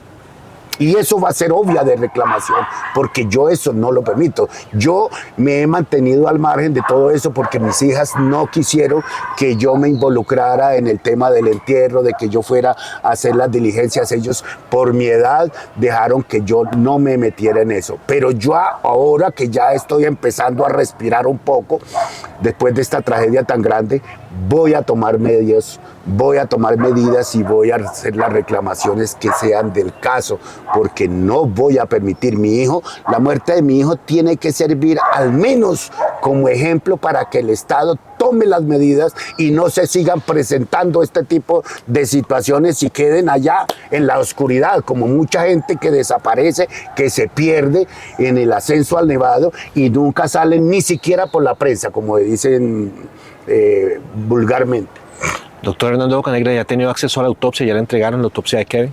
Speaker 2: Y eso va a ser obvia de reclamación, porque yo eso no lo permito. Yo me he mantenido al margen de todo eso porque mis hijas no quisieron que yo me involucrara en el tema del entierro, de que yo fuera a hacer las diligencias. Ellos, por mi edad, dejaron que yo no me metiera en eso. Pero yo ahora que ya estoy empezando a respirar un poco, después de esta tragedia tan grande, voy a tomar medidas y voy a hacer las reclamaciones que sean del caso, porque no voy a permitir la muerte de mi hijo tiene que servir al menos como ejemplo para que el Estado tome las medidas y no se sigan presentando este tipo de situaciones y queden allá en la oscuridad, como mucha gente que desaparece, que se pierde en el ascenso al Nevado y nunca salen ni siquiera por la prensa, como dicen vulgarmente.
Speaker 1: Doctor Hernando Bocanegra, ¿ya ha tenido acceso a la autopsia? ¿Ya le entregaron la autopsia de Kevin?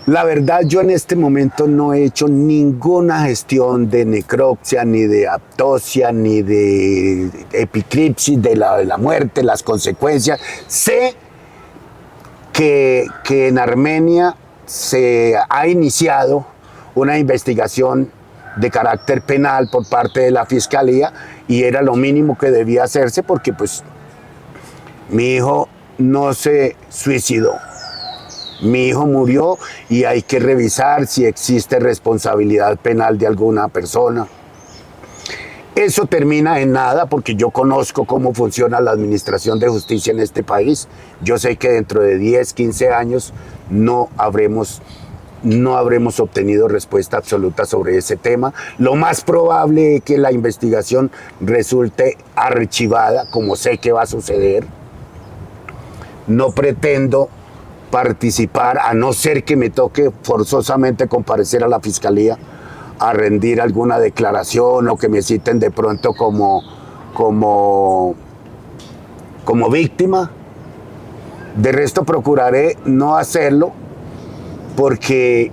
Speaker 2: La verdad, yo en este momento no he hecho ninguna gestión de necropsia, ni de autopsia, ni de epicripsis de la muerte, las consecuencias. Sé que en Armenia se ha iniciado una investigación de carácter penal por parte de la Fiscalía y era lo mínimo que debía hacerse porque pues mi hijo no se suicidó. Mi hijo murió y hay que revisar si existe responsabilidad penal de alguna persona. Eso termina en nada porque yo conozco cómo funciona la administración de justicia en este país. Yo sé que dentro de 10, 15 años no habremos obtenido respuesta absoluta sobre ese tema. Lo más probable es que la investigación resulte archivada, como sé que va a suceder. No pretendo participar, a no ser que me toque forzosamente comparecer a la Fiscalía a rendir alguna declaración o que me citen de pronto como víctima. De resto procuraré no hacerlo porque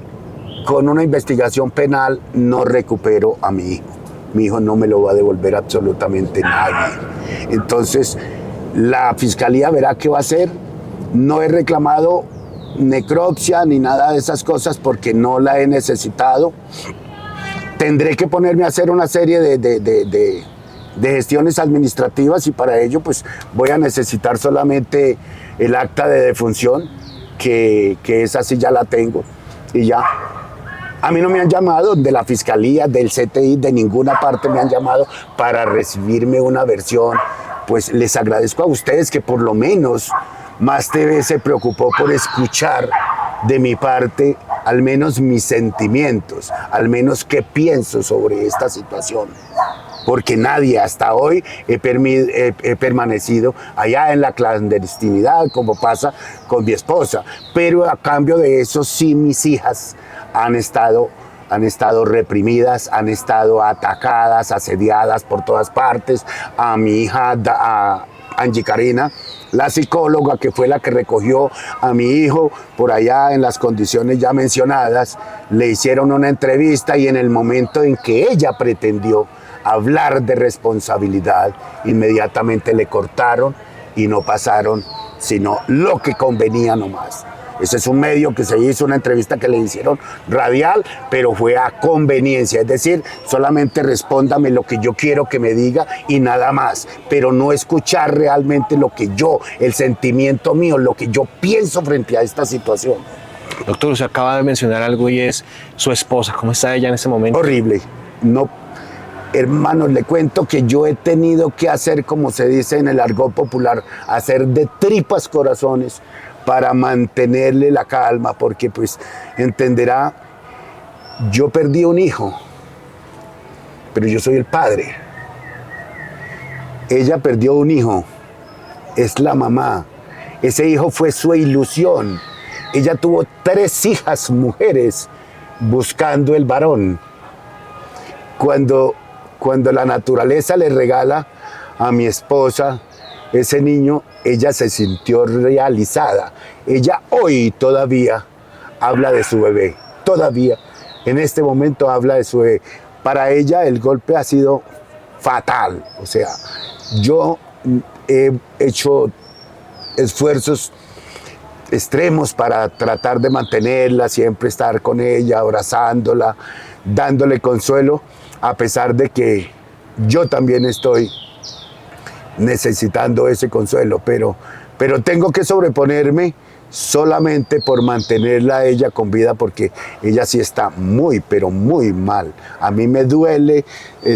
Speaker 2: con una investigación penal no recupero a mi hijo. Mi hijo no me lo va a devolver absolutamente nadie. Entonces, la Fiscalía verá qué va a hacer. No he reclamado necropsia ni nada de esas cosas porque no la he necesitado. Tendré que ponerme a hacer una serie de gestiones administrativas y para ello pues voy a necesitar solamente el acta de defunción, que esa sí ya la tengo y ya. A mí no me han llamado de la Fiscalía, del CTI, de ninguna parte me han llamado para recibirme una versión. Pues les agradezco a ustedes que por lo menos Más TV se preocupó por escuchar de mi parte al menos mis sentimientos, al menos qué pienso sobre esta situación. porque nadie hasta hoy he permanecido allá en la clandestinidad, como pasa con mi esposa. Pero a cambio de eso, sí, mis hijas han estado reprimidas, han estado atacadas, asediadas por todas partes. A mi hija, a Angie Karina, la psicóloga que fue la que recogió a mi hijo por allá en las condiciones ya mencionadas, le hicieron una entrevista y en el momento en que ella pretendió hablar de responsabilidad, inmediatamente le cortaron y no pasaron sino lo que convenía nomás. Ese es un medio que se hizo una entrevista que le hicieron radial, pero fue a conveniencia. Es decir, solamente respóndame lo que yo quiero que me diga y nada más. Pero no escuchar realmente lo que yo, el sentimiento mío, lo que yo pienso frente a esta situación.
Speaker 1: Doctor, usted acaba de mencionar algo y es su esposa. ¿Cómo está ella en ese momento?
Speaker 2: Horrible. No, hermanos, le cuento que yo he tenido que hacer, como se dice en el argot popular, hacer de tripas corazones para mantenerle la calma, porque pues entenderá, yo perdí un hijo, pero yo soy el padre. Ella perdió un hijo, es la mamá. Ese hijo fue su ilusión. Ella tuvo 3 hijas mujeres buscando el varón. Cuando la naturaleza le regala a mi esposa ese niño, ella se sintió realizada. Ella hoy todavía habla de su bebé, todavía en este momento habla de su bebé. Para ella el golpe ha sido fatal. O sea, yo he hecho esfuerzos extremos para tratar de mantenerla, siempre estar con ella, abrazándola, dándole consuelo, a pesar de que yo también estoy necesitando ese consuelo, pero tengo que sobreponerme solamente por mantenerla a ella con vida, porque ella sí está muy, pero muy mal. A mí me duele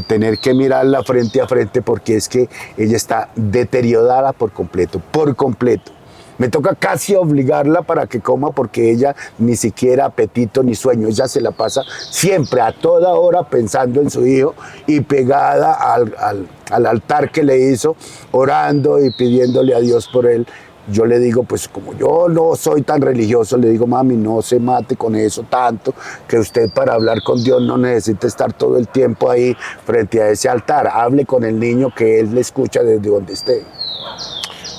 Speaker 2: tener que mirarla frente a frente, porque es que ella está deteriorada por completo, por completo. Me toca casi obligarla para que coma, porque ella ni siquiera apetito ni sueño. Ella se la pasa siempre, a toda hora, pensando en su hijo y pegada al altar que le hizo, orando y pidiéndole a Dios por él. Yo le digo, pues como yo no soy tan religioso, le digo, mami, no se mate con eso tanto, que usted para hablar con Dios no necesita estar todo el tiempo ahí frente a ese altar. Hable con el niño, que él le escucha desde donde esté.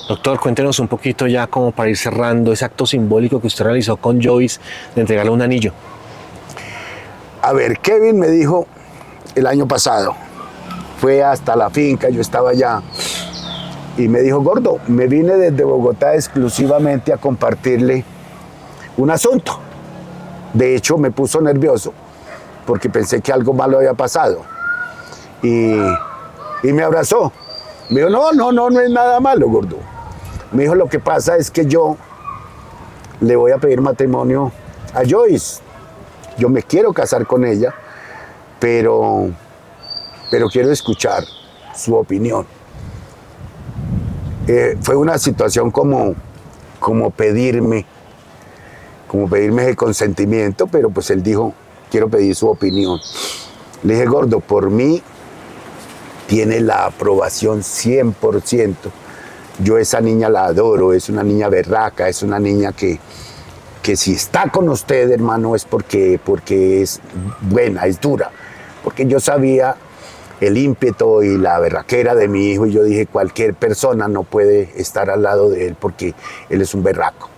Speaker 1: Doctor, cuéntenos un poquito ya, como para ir cerrando, ese acto simbólico que usted realizó con Joyce de entregarle un anillo.
Speaker 2: A ver, Kevin me dijo el año pasado, fue hasta la finca, yo estaba allá, y me dijo, gordo, me vine desde Bogotá exclusivamente a compartirle un asunto. De hecho, me puso nervioso porque pensé que algo malo había pasado. Y me abrazó. Me dijo, no es nada malo, gordo. Me dijo, lo que pasa es que yo le voy a pedir matrimonio a Joyce. Yo me quiero casar con ella, pero quiero escuchar su opinión. Fue una situación como pedirme el consentimiento, pero pues él dijo, quiero pedir su opinión. Le dije, gordo, por mí tiene la aprobación 100%. Yo esa niña la adoro, es una niña berraca, es una niña que si está con usted, hermano, es porque es buena, es dura. Porque yo sabía el ímpetu y la berraquera de mi hijo, y yo dije, cualquier persona no puede estar al lado de él porque él es un berraco.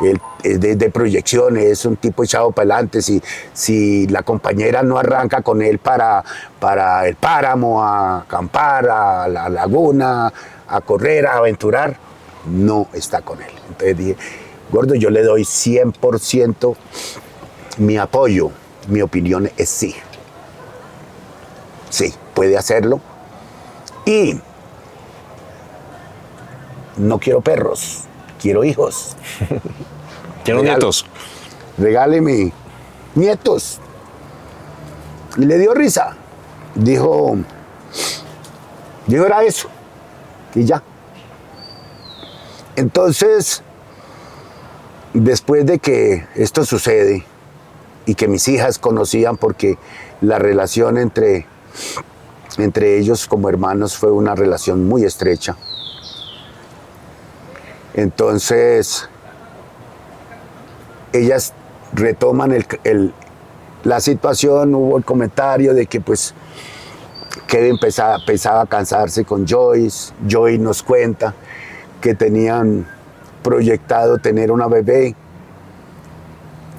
Speaker 2: Él es de proyecciones, es un tipo echado para adelante. Si la compañera no arranca con él para el páramo, a acampar, a la laguna, a correr, a aventurar, no está con él. Entonces dije, gordo, yo le doy 100% mi apoyo, mi opinión es sí. Sí, puede hacerlo. Y no quiero perros, quiero hijos.
Speaker 1: Quiero nietos.
Speaker 2: Regáleme nietos. Y le dio risa. Dijo, era eso. Y ya. Entonces, después de que esto sucede y que mis hijas conocían, porque la relación entre entre ellos como hermanos fue una relación muy estrecha. Entonces, ellas retoman la situación, hubo el comentario de que pues Kevin empezaba a cansarse con Joyce. Joyce nos cuenta que tenían proyectado tener una bebé,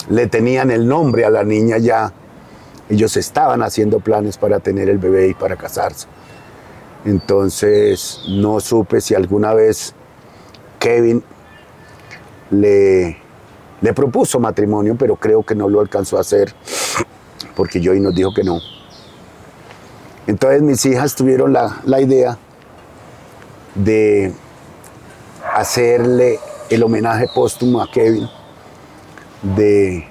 Speaker 2: le tenían el nombre a la niña ya, ellos estaban haciendo planes para tener el bebé y para casarse. Entonces no supe si alguna vez Kevin le propuso matrimonio, pero creo que no lo alcanzó a hacer porque Joy nos dijo que no. Entonces mis hijas tuvieron la idea de hacerle el homenaje póstumo a Kevin, de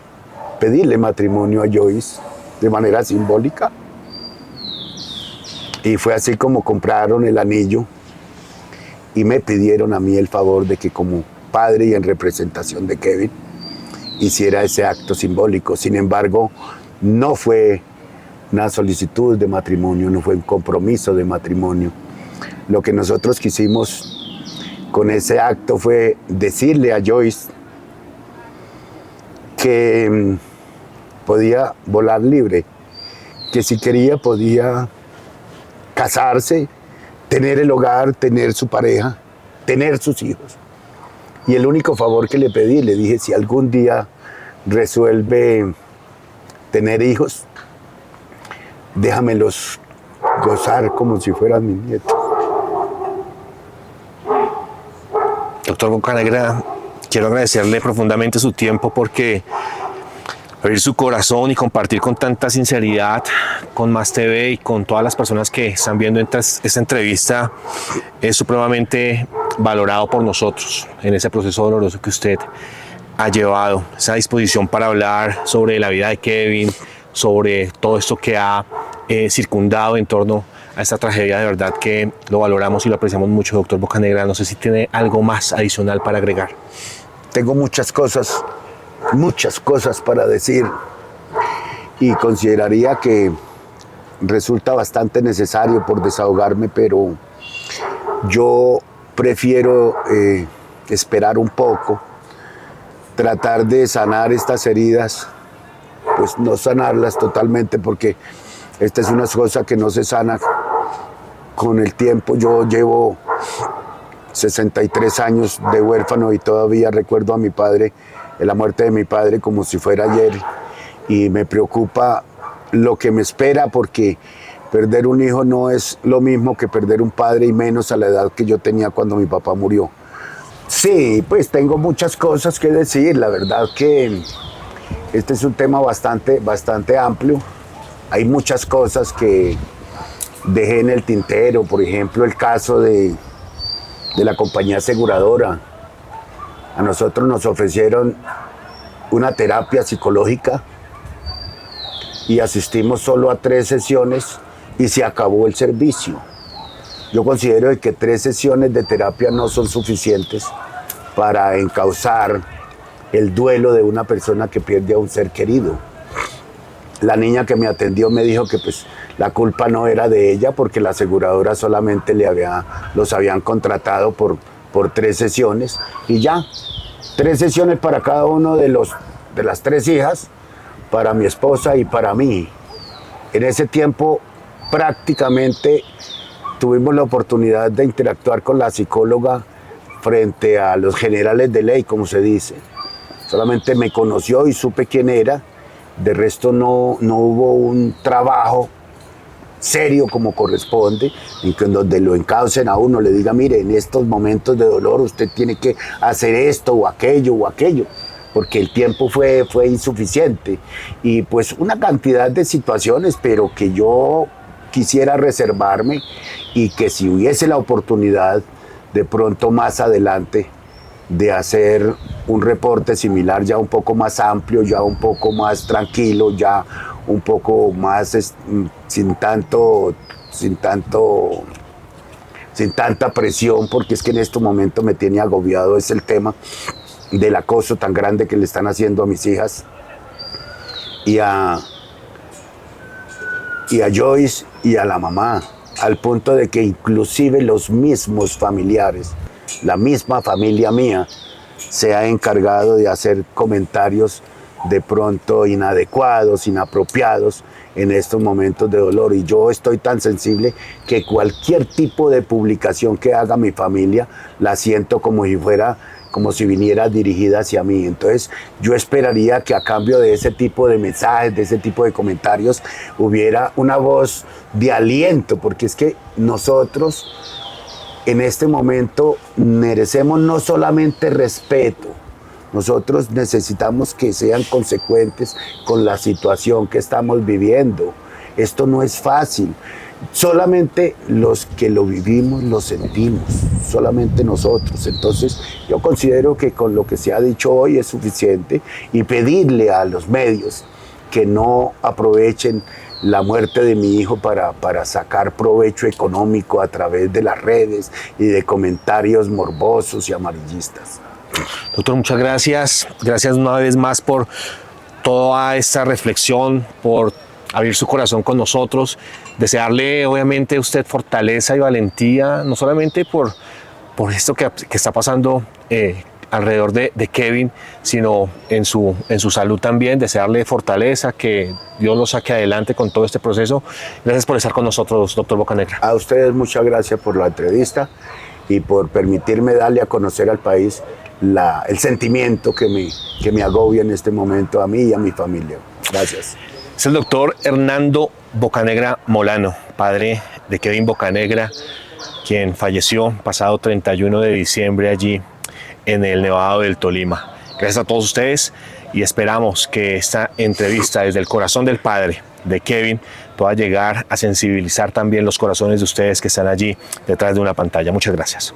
Speaker 2: pedirle matrimonio a Joyce de manera simbólica. Y fue así como compraron el anillo y me pidieron a mí el favor de que como padre y en representación de Kevin hiciera ese acto simbólico. Sin embargo, no fue una solicitud de matrimonio, no fue un compromiso de matrimonio. Lo que nosotros quisimos con ese acto fue decirle a Joyce que podía volar libre, que si quería podía casarse, tener el hogar, tener su pareja, tener sus hijos. Y el único favor que le pedí, le dije, si algún día resuelve tener hijos, déjamelos gozar como si fueran mis nietos.
Speaker 1: Doctor Bocanegra, quiero agradecerle profundamente su tiempo porque abrir su corazón y compartir con tanta sinceridad con Más TV y con todas las personas que están viendo esta entrevista es supremamente valorado por nosotros en ese proceso doloroso que usted ha llevado. Esa disposición para hablar sobre la vida de Kevin, sobre todo esto que ha circundado en torno a esta tragedia, de verdad que lo valoramos y lo apreciamos mucho, doctor Bocanegra. No sé si tiene algo más adicional para agregar.
Speaker 2: Tengo muchas cosas para decir y consideraría que resulta bastante necesario por desahogarme, pero yo prefiero esperar un poco, tratar de sanar estas heridas, pues no sanarlas totalmente porque esta es una cosa que no se sana con el tiempo. Yo llevo 63 años de huérfano y todavía recuerdo a mi padre, la muerte de mi padre como si fuera ayer, y me preocupa lo que me espera porque perder un hijo no es lo mismo que perder un padre y menos a la edad que yo tenía cuando mi papá murió. Sí, pues tengo muchas cosas que decir, la verdad que este es un tema bastante amplio. Hay muchas cosas que dejé en el tintero, por ejemplo el caso de la compañía aseguradora. A nosotros nos ofrecieron una terapia psicológica y asistimos solo a 3 sesiones y se acabó el servicio. Yo considero que 3 sesiones de terapia no son suficientes para encauzar el duelo de una persona que pierde a un ser querido. La niña que me atendió me dijo que pues la culpa no era de ella porque la aseguradora solamente los habían contratado por 3 sesiones y ya. 3 sesiones para cada uno de las 3 hijas, para mi esposa y para mí. En ese tiempo prácticamente tuvimos la oportunidad de interactuar con la psicóloga frente a los generales de ley, como se dice. Solamente me conoció y supe quién era. De resto no hubo un trabajo serio como corresponde, en donde lo encaucen a uno, le diga, mire, en estos momentos de dolor usted tiene que hacer esto o aquello, porque el tiempo fue insuficiente. Y pues una cantidad de situaciones, pero que yo quisiera reservarme y que si hubiese la oportunidad de pronto más adelante de hacer un reporte similar ya un poco más amplio, ya un poco más tranquilo, ya un poco más sin tanta presión, porque es que en este momento me tiene agobiado es el tema del acoso tan grande que le están haciendo a mis hijas y a Joyce y a la mamá. al punto de que inclusive los mismos familiares, la misma familia mía, se ha encargado de hacer comentarios de pronto inadecuados, inapropiados en estos momentos de dolor. Y yo estoy tan sensible que cualquier tipo de publicación que haga mi familia la siento como si viniera dirigida hacia mí. Entonces yo esperaría que a cambio de ese tipo de mensajes, de ese tipo de comentarios, hubiera una voz de aliento, porque es que nosotros en este momento merecemos no solamente respeto, nosotros necesitamos que sean consecuentes con la situación que estamos viviendo. Esto no es fácil. Solamente los que lo vivimos lo sentimos, solamente nosotros. Entonces yo considero que con lo que se ha dicho hoy es suficiente, y pedirle a los medios que no aprovechen la muerte de mi hijo para sacar provecho económico a través de las redes y de comentarios morbosos y amarillistas.
Speaker 1: Doctor, muchas gracias. Gracias una vez más por toda esta reflexión, por abrir su corazón con nosotros. Desearle obviamente a usted fortaleza y valentía, no solamente por esto que está pasando alrededor de Kevin, sino en su salud también. Desearle fortaleza, que Dios lo saque adelante con todo este proceso. Gracias por estar con nosotros, doctor Bocanegra.
Speaker 2: A ustedes muchas gracias por la entrevista y por permitirme darle a conocer al país el sentimiento que me agobia en este momento a mí y a mi familia. Gracias.
Speaker 1: Es el doctor Hernando Bocanegra Molano, padre de Kevin Bocanegra, quien falleció pasado 31 de diciembre allí en el Nevado del Tolima. Gracias a todos ustedes y esperamos que esta entrevista desde el corazón del padre de Kevin pueda llegar a sensibilizar también los corazones de ustedes que están allí detrás de una pantalla. Muchas gracias.